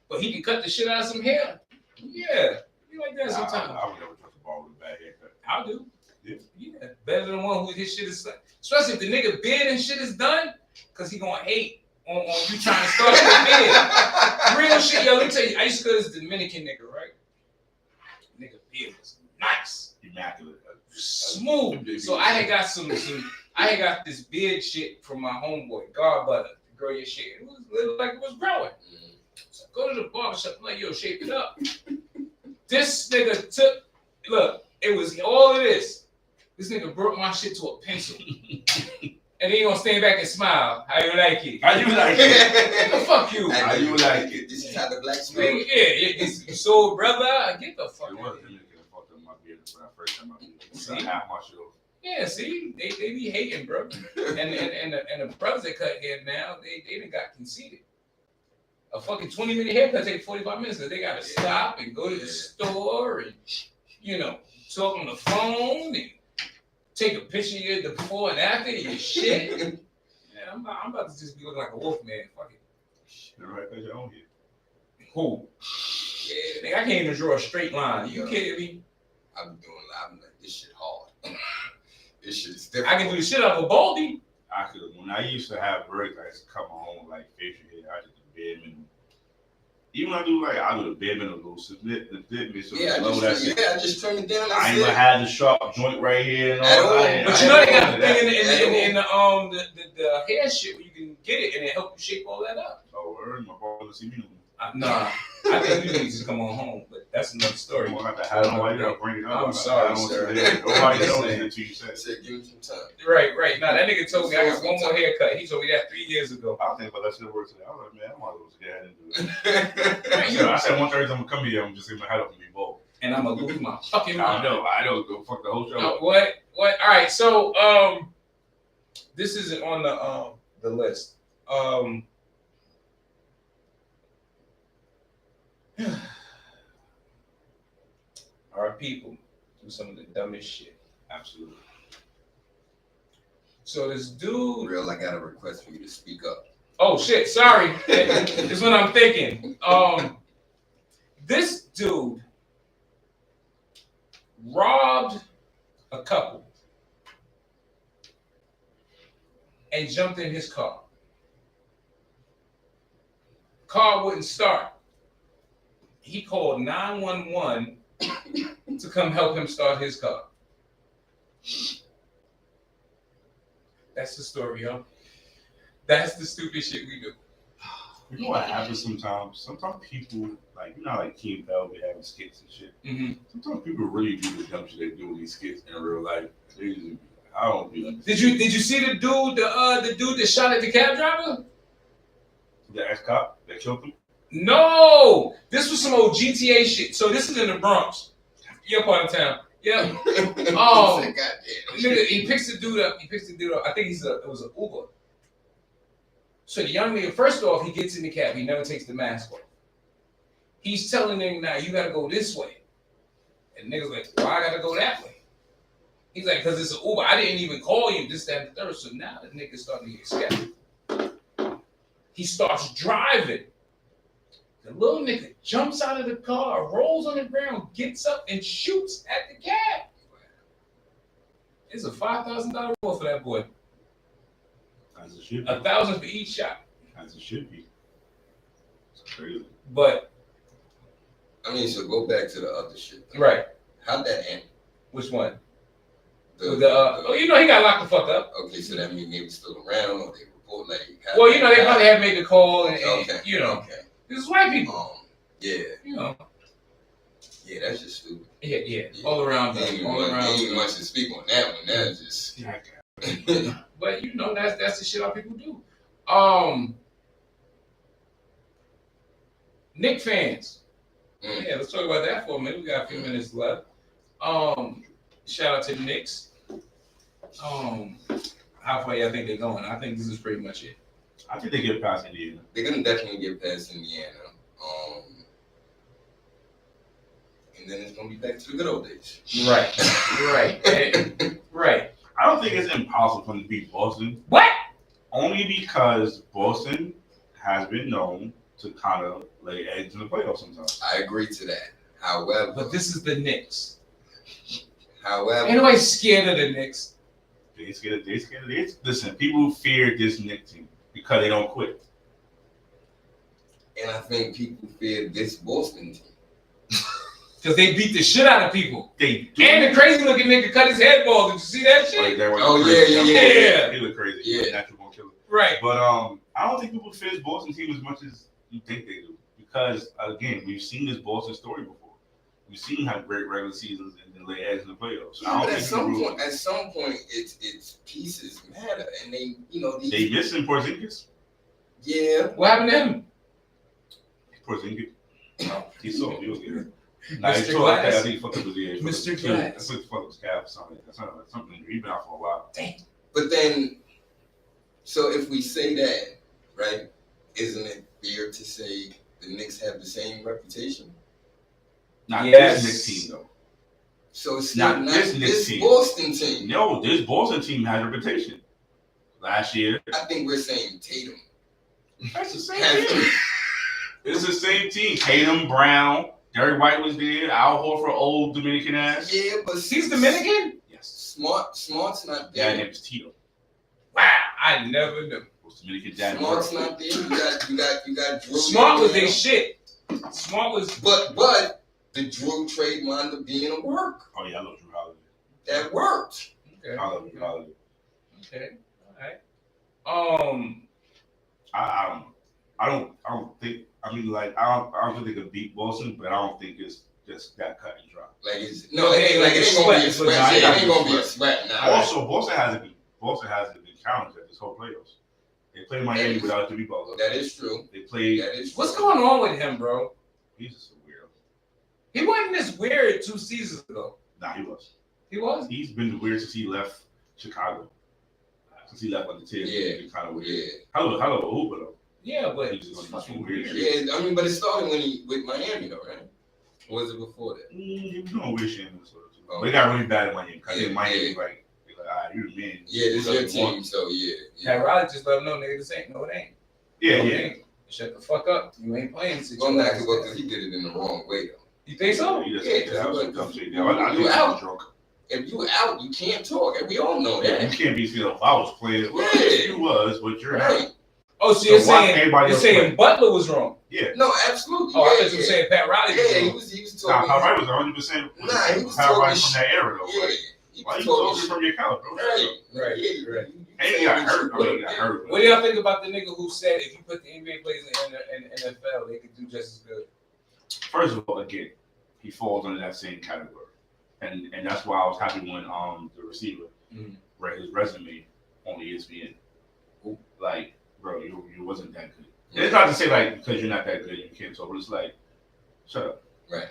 but he can cut the shit out of some hair. Yeah. You like that sometimes. I would never trust a barber with a bad haircut. I do. Yeah. Better than one who his shit is, especially if the nigga beard and shit is done, because he gonna hate on you trying to start with beard. Real shit, yo, let me tell you, I used to go to this Dominican nigga, right? Nigga beard was nice. Immaculate. Smooth. So I had got this beard shit from my homeboy, God Butter, to grow your shit. It was like it was growing. So I go to the barbershop, I'm like, yo, shape it up. This nigga look, it was all of this. This nigga broke my shit to a pencil. And then he gonna stand back and smile. How you like it? How you like it? The fuck you. How you like it? This is how the black spirit. Yeah. So, brother, get the fuck out of here. Fucked up my beard when I first time I did half my shit off. Yeah, see, they be hating, bro. and the brothers that cut hair now, they done got conceited. A fucking 20-minute haircut take 45 minutes because they gotta stop and go to the store and talk on the phone and take a picture of you the before and after your shit. Yeah, I'm about to just be looking like a wolf man. Fuck it. Right, that's your own here. Who? Yeah, nigga, I can't even draw a straight line. You kidding me? I'm like, this shit hard. This shit is different. I can do the shit off a baldy. I could. When I used to have breaks, I used to come home with like facial hair. I did the bare minimum. Even when I do the bare minimum, a little submit the me so I just trim it down. I ain't gonna have the sharp joint right here and all that. But you know they got the thing in the hair shit where you can get it and it help you shape all that up. Oh, my father see me no more. Nah, I think you need to come on home, but that's another story. I'm gonna have to have nobody to bring it up. I'm sorry, sir. Nobody knows it until you said. Said, give me some time. Right. Nah, that nigga told me I got one more haircut. He told me that 3 years ago. I think about that shit work today. I was like, man, I might as well get ahead and do it. I said 1:30 I'm gonna come here. I'm just gonna head up and be bold. And I'm gonna lose my fucking mind. I know. Go fuck the whole show. What? All right. So this isn't on the list. Our people do some of the dumbest shit. Absolutely. So this dude. Real, I got a request for you to speak up. Oh shit! Sorry. This is what I'm thinking. This dude robbed a couple and jumped in his car. Car wouldn't start. He called 911 to come help him start his car. That's the story, yo. That's the stupid shit we do. You know what happens sometimes? Sometimes people, like, like King Bell be having skits and shit. Mm-hmm. Sometimes people really do the dumb shit they do in these skits in real life. They just, I don't be like. Did you see the dude that shot at the cab driver? The ex-cop that killed him? No, this was some old GTA shit. So this is in the Bronx, your part of town. Yeah. Nigga, he picks the dude up. I think it was an Uber. So the young nigga, first off, he gets in the cab. He never takes the mask off. He's telling him, now you gotta go this way. And the nigga's like, why I gotta go that way? He's like, because it's an Uber. I didn't even call you, this, that, and the third. So now the nigga's starting to get scared. He starts driving. The little nigga jumps out of the car, rolls on the ground, gets up, and shoots at the cab. It's a $5,000 reward for that boy. As it should be. $1,000 for each shot. As it should be. It's crazy. But I mean, so go back to the other shit. Right. How'd that end? Which one? He got locked the fuck up. Okay, so that means maybe still around, or they report like. Well, they probably have made the call, and Okay. This is white people. Yeah. Yeah, that's just stupid. Yeah. All around. Ain't even much to speak on that one. That's just. Yeah. But you know, that's the shit our people do. Knicks fans. Yeah, let's talk about that for a minute. We got a few minutes left. Shout out to the Knicks. How far y'all think they're going? I think this is pretty much it. I think they get past Indiana. They're gonna definitely get past Indiana. And then it's gonna be back to the good old days. Right. Right. I don't think it's impossible for them to beat Boston. What? Only because Boston has been known to kind of lay eggs in the playoffs sometimes. I agree to that. However, But this is the Knicks. However, Ain't nobody scared of the Knicks. They scared of this. Listen, people fear this Knicks team because they don't quit. and I think people fear this Boston team. Because they beat the shit out of people. They do. And the crazy looking nigga cut his head bald. Did you see that shit? Like, that was Oh, crazy. yeah. He looked crazy. Yeah. Natural born killer. Right. But I don't think people fear this Boston team as much as you think they do. Because again, we've seen this Boston story before. We've seen how great regular seasons and then lay eggs in the playoffs. So Yeah, but at some point, it's pieces matter, and they they missing Porzingis. Yeah. What happened to him? Porzingis. He saw him. He was good. Mr. Glass. I think he fucked up his ear. Mr. Glass. Glass. That's what fucked his calf or something. That's something. He's been out for a while. But then, so if we say that, right, isn't it fair to say the Knicks have the same reputation? Not Yes. this Knicks team though. So it's Not not this Knicks this team. Boston team. No, this Boston team has a reputation. Last year, I think we're saying Tatum. that's the same Has team. It's the same team. Tatum, Brown, Derrick White was there. Al Horford, old Dominican ass. Yeah, but He's Dominican? Yes. Smart's not Dad there. name is Tito. Wow, I never knew. Was Dominican dad. Smart's not there. You got Drew. Smart was their shit. Smart was. But the Drew trade wound up being a work. Oh yeah, I love Drew Holiday. That worked. Okay. I love Drew Holiday. Okay. All right. I don't think. I mean, like I don't think they could beat Boston, but I don't think it's just that cut and dry. Like it ain't gonna be a sweat. Nah, It ain't gonna be a sweat. sweat now. Also, Boston hasn't been challenged at this whole playoffs. They played Miami without Jimmy Butler. That is true. They played. That is true. What's going on with him, bro? He's just a weirdo. He wasn't this weird 2 seasons ago. Nah, he was. He was? He's been weird since he left Chicago. Since he left on the team, Yeah. he's been kind of weird. Yeah. Hello, Hooper though. Yeah, but He's just fucking weird. weird. Yeah, I mean, but it started when he with Miami though, right? Or was it before that? He was doing weird shit in Minnesota too. Oh. But he got really bad at Miami because Yeah, Miami yeah. like you're the man. Yeah, this is your team, so yeah. Pat Riley just let him know, nigga, this ain't. No, it ain't. Yeah, No, it yeah. ain't. Shut the fuck up. You ain't playing. Well, not because he did it in the wrong way though. You think so? He just Yeah, that was some dumb shit. I you think he out. was drunk. If you out, you can't talk, and we all know Yeah, that. you can't be seen if I was playing. Well, Yeah. you was, but you're Right? not. Oh, so you're So why saying everybody you're else saying Butler was wrong? Yeah. No, absolutely. Oh, I yeah, thought you were yeah. saying Pat Riley was Yeah, wrong. he was Nah, talking. Pat Riley was 100%. Nah, he was Pat talking Riley shit. from that era though. Yeah, Like, he why was you talking talking shit. from your couch, bro? Right. Right. And he got hurt. I mean, he got hurt. What do y'all think about the nigga who said if you put the NBA players in the NFL, they could do just as good? First of all, again, he falls under that same category, and that's why I was happy when the receiver read his resume on ESPN. Like, bro, you wasn't that good. And it's not to say like because you're not that good you can't talk, but it's like, shut up. Right.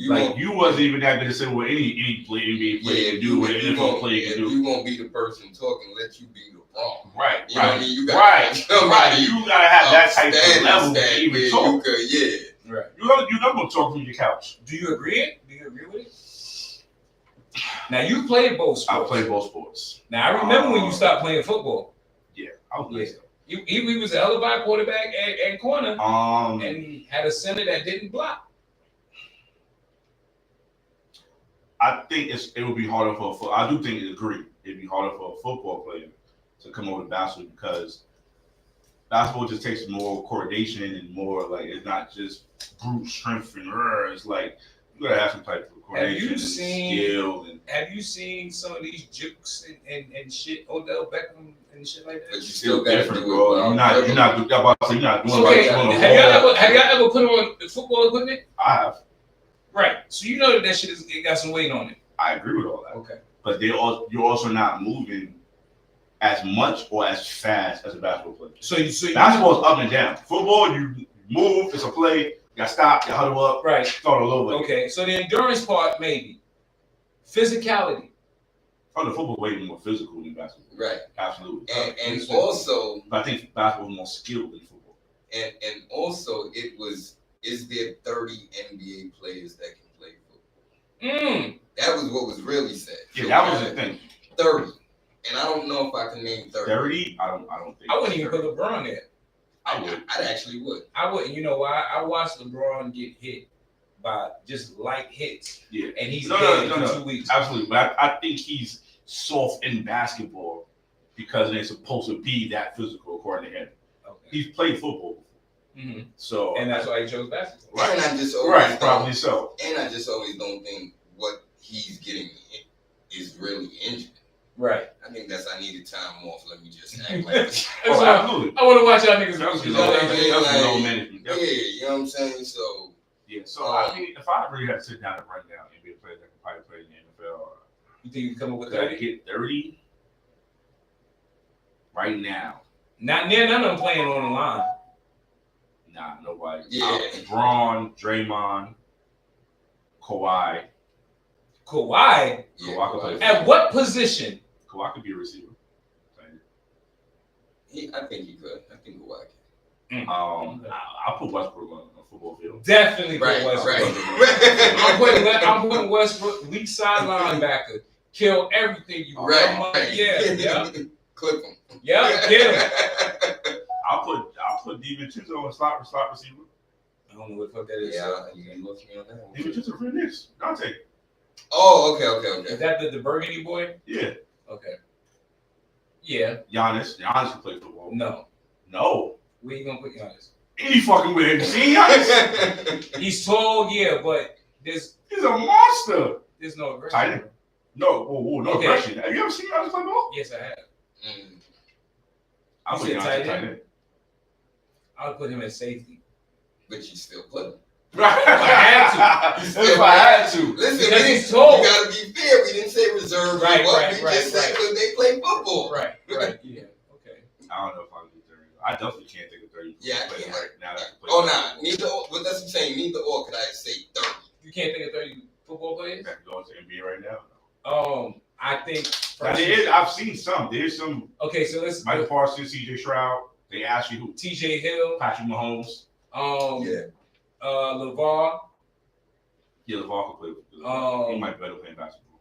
Like you wasn't even that good to say what any NBA player can do, what an NFL player can do. You won't be the person talking, let you be the wrong. Right. You know what I mean? You gotta Right. somebody You gotta have that type of level that to even you talk. could, yeah. Right. You're not gonna talk from your couch. Do you agree? Do you agree with it? Now you played both sports. I play both sports. Now I remember when you stopped playing football. Yeah, I was nice. He was a hell of a quarterback and corner, And and had a center that didn't block. I think it would be harder for I do think it'd be harder for a football player to come over to basketball because basketball just takes more coordination and more like it's not just brute strength and it's like you gotta have some type of coordination and skill. Have you seen some of these jukes and shit, Odell Beckham and shit like that? But you Still still got to different, do bro. it. You're not doing Okay, like have y'all ever put on football equipment? I have. Right. So you know that shit it got some weight on it. I agree with all that. Okay. But you're also not moving as much or as fast as a basketball player. So basketball is up and down. Football, you move, it's a play, you got to stop, you huddle up, right, start all over. Okay, so the endurance part, maybe. Physicality. Oh, the football way more physical than basketball. Right. Absolutely. And also, but I think basketball is more skilled than football. And also, is there 30 NBA players that can play football? That was what was really said. Yeah, that was the thing. 30. And I don't know if I can name 30. 30? I don't think. I wouldn't even put LeBron there. I actually would. I wouldn't. You know why? I watched LeBron get hit by just light hits. Yeah. And he's dead in 2 weeks. Absolutely. But I think he's soft in basketball because they're supposed to be that physical, according to him. Okay. He's played football before. Mm-hmm. So, and that's why he chose basketball. Right. And I just always probably so. And I just always don't think what he's getting is really injured. Right. I think I needed time off. Let me just act like absolutely. I want to watch y'all niggas. Yeah, you know what I'm saying? So yeah. So I mean, if I really had to sit down and run down NBA players that could probably play in the NFL, you think you can come up with 30? I get 30 right now. Not near none of them playing on the line. Nah, nobody. Yeah. Braun, Draymond, Kawhi. Kawhi? Yeah, Kawhi could play. At what position? Kawhi could be a receiver. I think he could. I think Kawhi can. I'll put Westbrook on a football field. Definitely put Westbrook. Right. I'm putting Westbrook, weak side linebacker. Kill everything you want. Right. Yeah. Clip him. Yeah, kill him. I'll put DiVincenzo on slot receiver. I don't know what the fuck that is. Yeah, you can look me on that. DiVincenzo for the Knicks. Dante. Oh, okay. Is that the burgundy boy? Yeah. Okay. Yeah. Giannis can play football. No. Where you gonna put Giannis? Any fucking way. You seen Giannis? He's tall, yeah, but he's a monster. There's no aggression. Tight end. No aggression. Have you ever seen Giannis play ball? Yes, I have. I'll put Giannis tight end. I'll put him at safety. But you still put him. Right. If I had to. Listen, because he's tall. You gotta be fair. We didn't say reserve. Right. We just said because they play football. Right. Yeah. Okay. I don't know if I can do 30. I definitely can't think of 30. Yeah, I can't. Right now. Neither. But that's what I'm saying. Neither or could I say 30. You can't think of 30 football players. I can go into NBA right now. I think I've seen some. There's some. Okay, so let's. Michael Parsons, C.J. Stroud. They asked you who? T.J. Hill, Patrick Mahomes. LeVar. Yeah, LeVar could play. He might be better playing basketball.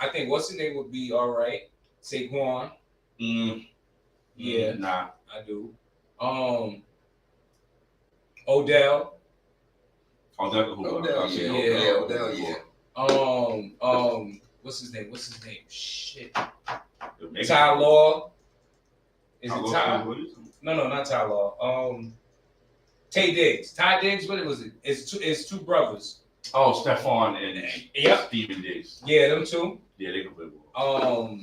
I think what's his name would be all right. Saquon. Yeah. Nah. I do. Odell. Odell, yeah. What's his name? Shit. Ty Law. Is it Ty? No, not Ty Law. Tay Diggs. Ty Diggs, what was it? It's two brothers. Oh, Stephon and Steven Diggs. Yeah, them two. Yeah, they can play ball.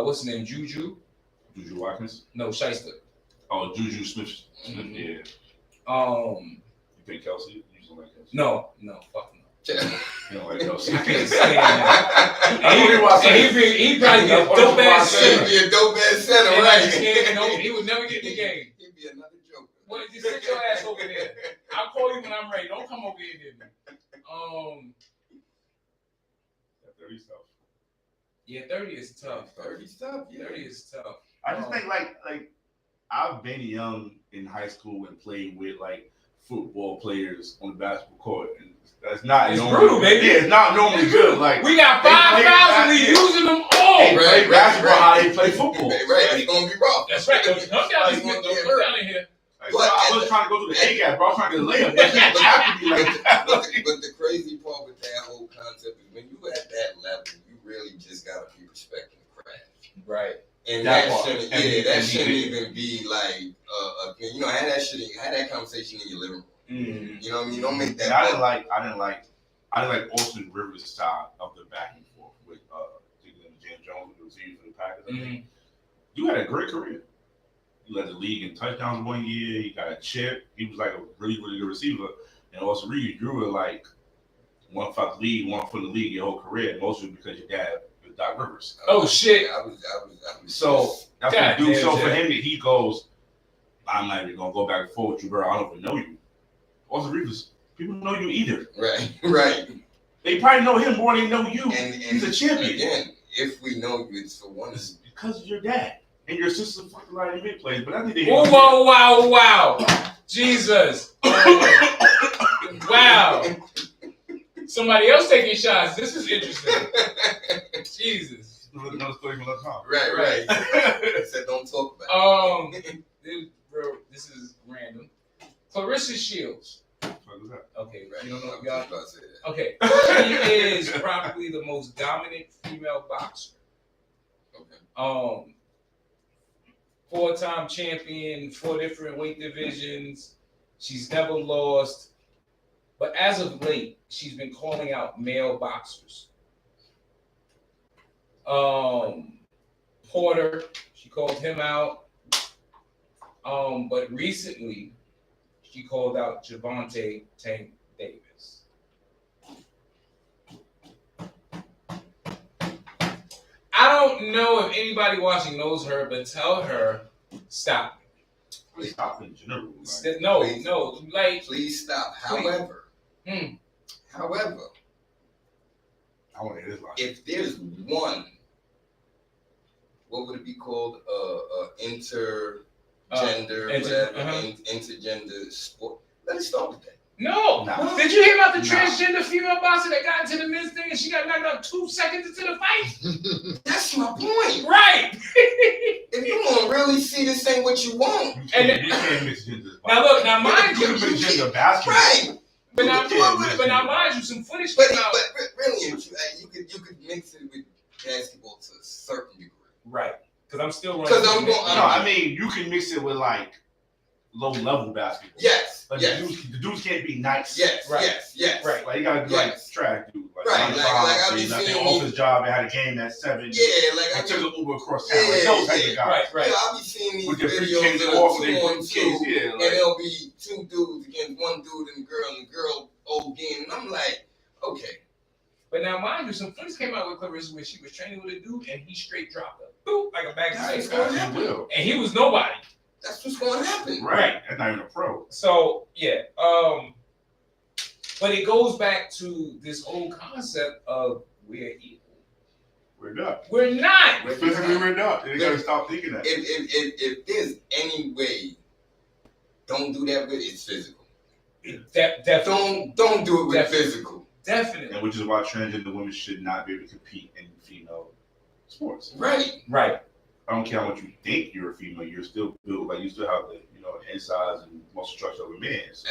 What's his name? Juju Watkins? No, Shyster. Oh, Juju Smith. Yeah. You think Kelsey? You don't like Kelsey? No, fuck no. You don't like Kelsey? I can't stand that. He probably be a dope ass center. He'd be a dope ass center, right? He would never get in the game. He'd be another joker. Well, just sit your ass over there. I'll call you when I'm ready. Don't come over here and hit me. That 30 stuff. Yeah, 30 is tough. 30 stuff. Yeah. 30 is tough. I just think like I've been young in high school and played with like football players on the basketball court, and that's not. It's brutal, baby. Yeah, it's not normally good. Like we got 5,000. We using them all. They play basketball how they play football. Right, it's gonna be rough. That's right. Come down in here. I was trying to go to the A gap, bro. I was trying to get a layup. It have to be like that. But the crazy part with that whole concept is when you at that level, you really just gotta be respecting the craft. Right. And that shouldn't even be like had that conversation in your living room. Mm-hmm. You know what I mean? Don't make that. I didn't like Austin Rivers' style of the back and forth with James Jones, who was here for the Packers. Mm-hmm. You had a great career. He led the league in touchdowns one year. He got a chip. He was like a really, really good receiver. And also, Reed, you were like one foot in the league your whole career, mostly because your dad was Doc Rivers. Oh shit! I was so that's what he do. So for damn. him, he goes, I'm not even gonna go back and forth with you, bro. I don't even know you. Also, Rivers, people know you either. Right. They probably know him more than they know you. And he's a champion. Again, if we know you, it's for one. It's because of your dad. And your sister fucking like NBA plays, but I think they. Wow! Jesus! Wow! Somebody else taking shots. This is interesting. Jesus. Another story from another time. Right. I said don't talk about it. This is random. Clarissa Shields. What was that? Okay, Right. you don't know I'm y'all. about to say that. Okay, she is probably the most dominant female boxer. Okay. 4-time champion, 4 different weight divisions. She's never lost. But as of late, she's been calling out male boxers. Porter, she called him out. But recently, she called out Gervonta Tank Davis. I don't know if anybody watching knows her, but tell her, stop. Really stop in general. Like, no, like please stop. Please. However, I want to hear this line. if there's one, what would it be called? Intergender, intergender sport. Let us start with that. No. Did you hear about the transgender female boxer that got into the men's thing and she got knocked out 2 seconds into the fight? That's my point. Right. If you want to really see this ain't what you want. You can't mix genders. Now mind you, mix gender basketball. Right. But now mind you, some footage But came out. really, you could mix it with basketball to a certain degree. Right. Because I'm still running. Because I'm going. I mean, you can mix it with like low level basketball. Yes. But yes. The dudes can't be nice. Yes. Right. Yes. Right. Like you gotta be like trash dude. Like, right. Like I be seeing seeing office job and had a game at 7. Yeah. Like I I took an Uber across town. Like those type of guys. Right. Yeah, I be seeing these with the videos briefcase of off 2 and on 2, yeah, and there'll be 2 dudes against 1 dude and the girl old game, and I'm like, okay. But now, mind you, some footage came out with Clarissa where she was training with a dude and he straight dropped her. Boop, like a bag of That's ice. going to happen. And he was nobody. That's what's going to happen. Right. That's not even a pro. So, yeah. But it goes back to this whole concept of we're equal. We're not. We're not. Physically, we're not. You gotta stop thinking that. If there's any way, don't do that with it's physical. Definitely. Don't do it with physical. Definitely. And which is why transgender women should not be able to compete in female sports. Right. I don't care how much you think you're a female, you're still built like you still have the insides and muscle structure of a man. So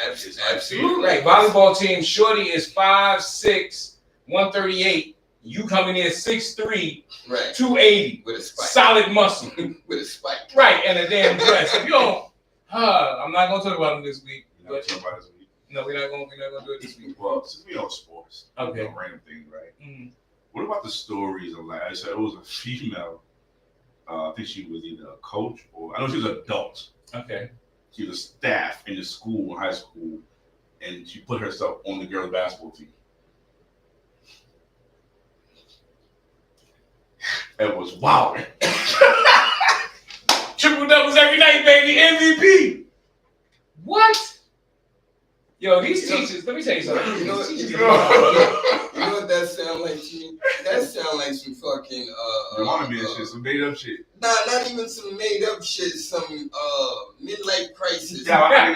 Absolutely. Right. Volleyball team, Shorty is 5'6", 138. You coming in 6'3", right. 280. With a spike. Solid muscle. With a spike. Right, and a damn dress. If you don't, I'm not gonna talk about them this week. We're not talking about this week. No, we're not gonna do it this week. Well, since we know sports, okay, random things, right? What about the stories of like I said, it was a female. I think she was either a coach or I know she was an adult. Okay. She was a staff in the school, in high school, and she put herself on the girls' basketball team. It was wild. Triple doubles every night, baby. MVP. What? Yo, these teachers, let me tell you something. You know what that sound like to me? That sound like some fucking shit, some made up shit. Nah, not even some made up shit, some midlife crisis. Yeah, I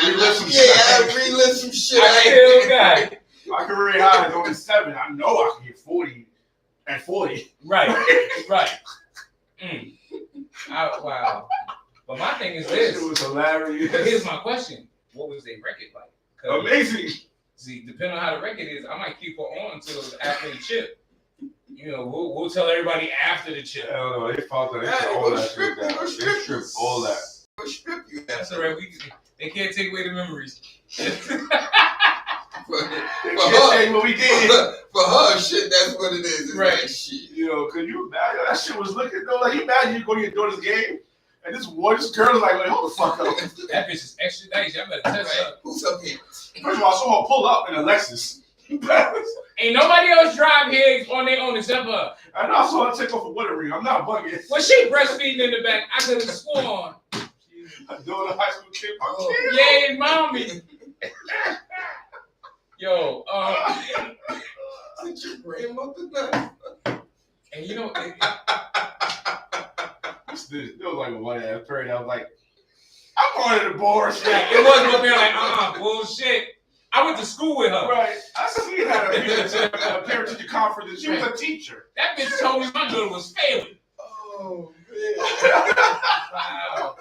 relive some shit. I still got it. My career high is only 7. I know I can get 40 at 40. Right. Wow. But my thing is this. It was hilarious. But here's my question. What was their record like? Amazing. See, depending on how the record is, I might keep her on until after the chip. We'll tell everybody after the chip. Hell no, they fought that. They stripped all that shit down. They stripped all that. We'll strip you. That's all right. They can't take away the memories. What we did. For her, shit, that's what it is. It's right. Like, shit. You know, cause you imagine that shit was looking though. Like you imagine you go to your daughter's game, and this girl is like, hold the fuck up. That bitch is extra nice. Y'all better test her. Who's her parents? First of all, I saw her pull up in a Lexus. Ain't nobody else drive here on their own except her. I know I saw her take off a water ring. I'm not bugging. Was she breastfeeding in the back? I could have sworn. Her daughter, high school kid. Yay, mommy. Yo, Did your grandmother know? and you know, There was like a one ass parent. I was like, I'm going to the bar. it wasn't up there like, bullshit. I went to school with her. Right. I seen her at a parent teacher conference. She was a teacher. That bitch told me my daughter was failing. Oh, man. Wow.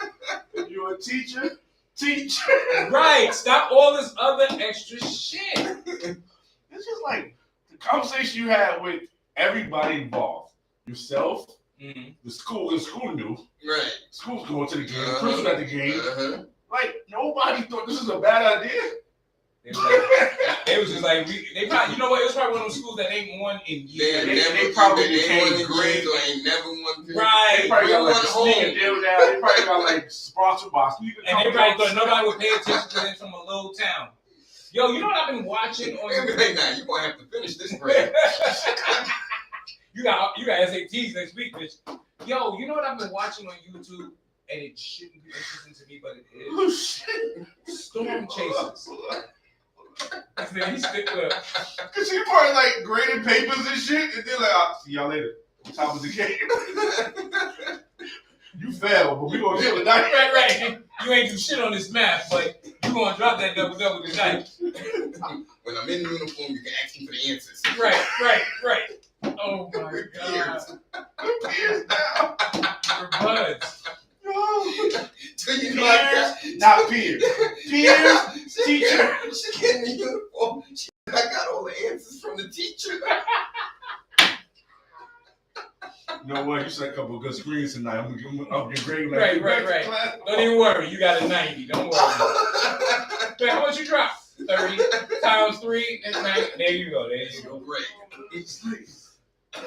You a teacher? Teacher. Right. Stop all this other extra shit. It's just like the conversation you had with everybody involved. Yourself, the school knew. Right. School's going to the game. The principal at the game. Like, Nobody thought this was a bad idea. It was just like, they probably, you know what? It was probably one of those schools that ain't won in years. They probably won became great. or ain't never won. Right. They probably got like a home. sneaker deal now. They probably got like sponsored by sneaker. And they probably thought nobody would pay attention to them from a little town. Yo, you know what I've been watching on Hey, now you're going to have to finish this grade. You got SATs next week, bitch. Yo, you know what I've been watching on YouTube? And it shouldn't be interesting to me, but it is. Oh, shit. Storm chasers. Man, he's stick up. Cause she probably like grading papers and shit, and then like, I'll see y'all later. Top of the game. You failed, but we gonna kill it tonight. Right. You ain't do shit on this math, but you gonna drop that double tonight. When I'm in uniform, you can ask me for the answers. Right. Oh my god. Peers now. Your buds. Do you like that? Not peers. Peers, teacher. She get in the uniform. I got all the answers from the teacher. You know what? You said a couple of good screens tonight. I'm gonna give them up your grade. Right. Don't even worry. You got a 90. Don't worry. Wait, how much you drop? 30 times 3. That's 90. There you go. Great. It's like, you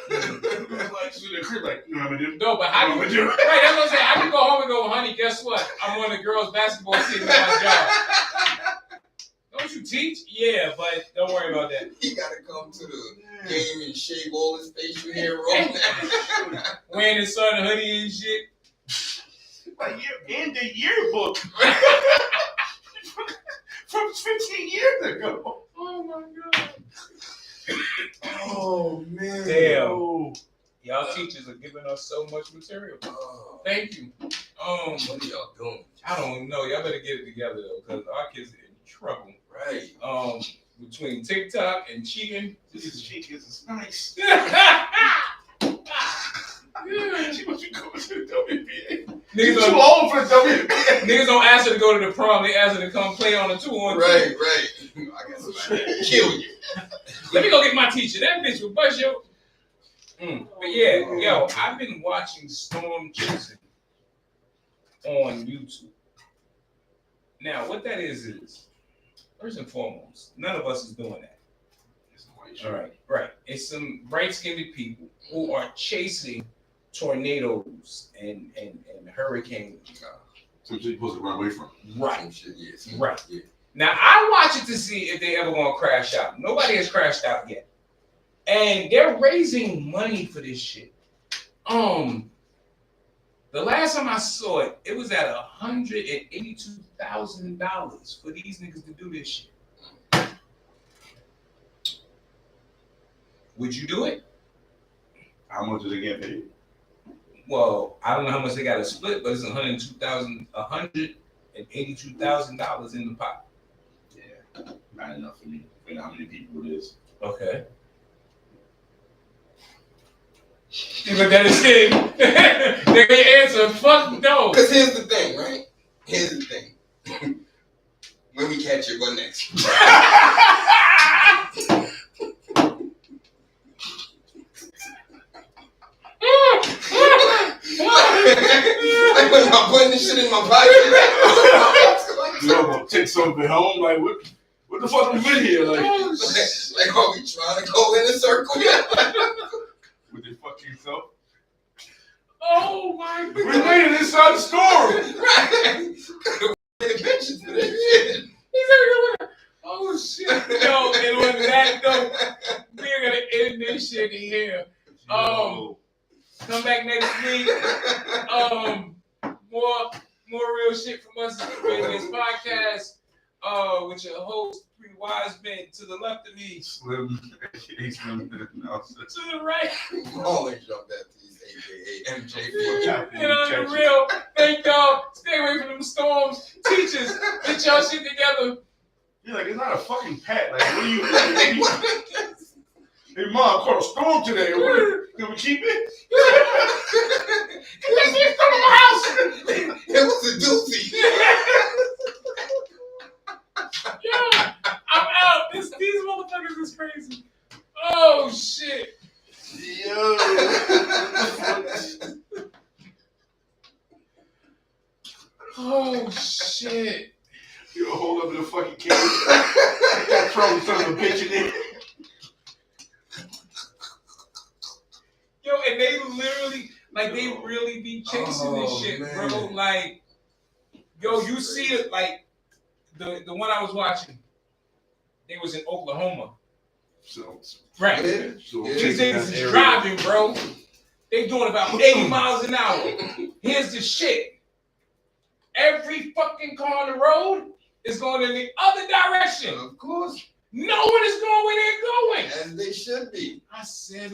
know what I'm gonna do? No, but how do you? Right, that's what I'm saying. I can go home and go, honey, guess what? I'm on the girls' basketball team at my job. Don't you teach? Yeah, but don't worry about that. He gotta come to the game and shave all his facial hair off. Wearing his son hoodie and shit. Like you're in the yearbook from 15 years ago. Oh my god. Oh man. Damn. Oh. Y'all teachers are giving us so much material. Oh. Thank you. What are y'all doing? I don't know. Y'all better get it together though, because our kids are in trouble. Right. Between TikTok and cheating. This is nice. Niggas She must be going to the WNBA. don't, Too old for the WNBA. niggas don't ask her to go to the prom. They ask her to come play on a 2-on-2. Right. I got somebody to kill you. Let me go get my teacher. That bitch will bust you. But yeah, yo, I've been watching Storm Chasing on YouTube. Now, what that is first and foremost, none of us is doing that. All right. It's some bright-skinned people who are chasing tornadoes and hurricanes. So you're supposed to run away from. Right. Shit, yes. Right. Yeah. Now, I watch it to see if they ever gonna crash out. Nobody has crashed out yet. And they're raising money for this shit. The last time I saw it, it was at $182,000 for these niggas to do this shit. Would you do it? How much do they get paid? Well, I don't know how much they got to split, but it's $182,000 in the pot. Yeah, not enough for me. I know how many people it is. Okay. But that is it. They can answer, fuck no. Because here's the thing, right? When we catch it, what next? Like when I'm putting this shit in my pocket. You know, I'm gonna take something home. Like, what What the fuck we been here? Like, like, are we trying to go in a circle? with they fuck yourself? Oh my god. We waiting inside the store. Right. Pictures for that shit. Oh shit. Yo, and on that note, we're gonna end this shit here. Come back next week. More real shit from us at the Reallionaires Podcast. With your host, three wise men to the left of me. Slim. To the right. Always jump that piece, aka MJ. And on the real, thank y'all. Stay away from them storms. Teachers, get y'all shit together. You're like, it's not a fucking pet. Like, what are you? Hey, Mom, caught a storm today. Can we keep it? Let's come to my house. It was a doozy. Yo, I'm out. These motherfuckers is crazy. Oh shit. Yo. Oh shit. You hold up in the fucking cage. Got thrown son of a bitch in there. Yo, and they literally, like, they really be chasing this shit, man. bro. Like, yo, you see it, like, the one I was watching, they was in Oklahoma. So, Right. Yeah. These niggas is driving, bro. They doing about 80 miles an hour. Here's the shit. Every fucking car on the road is going in the other direction. Of course. No one is going where they're going. As they should be. I said,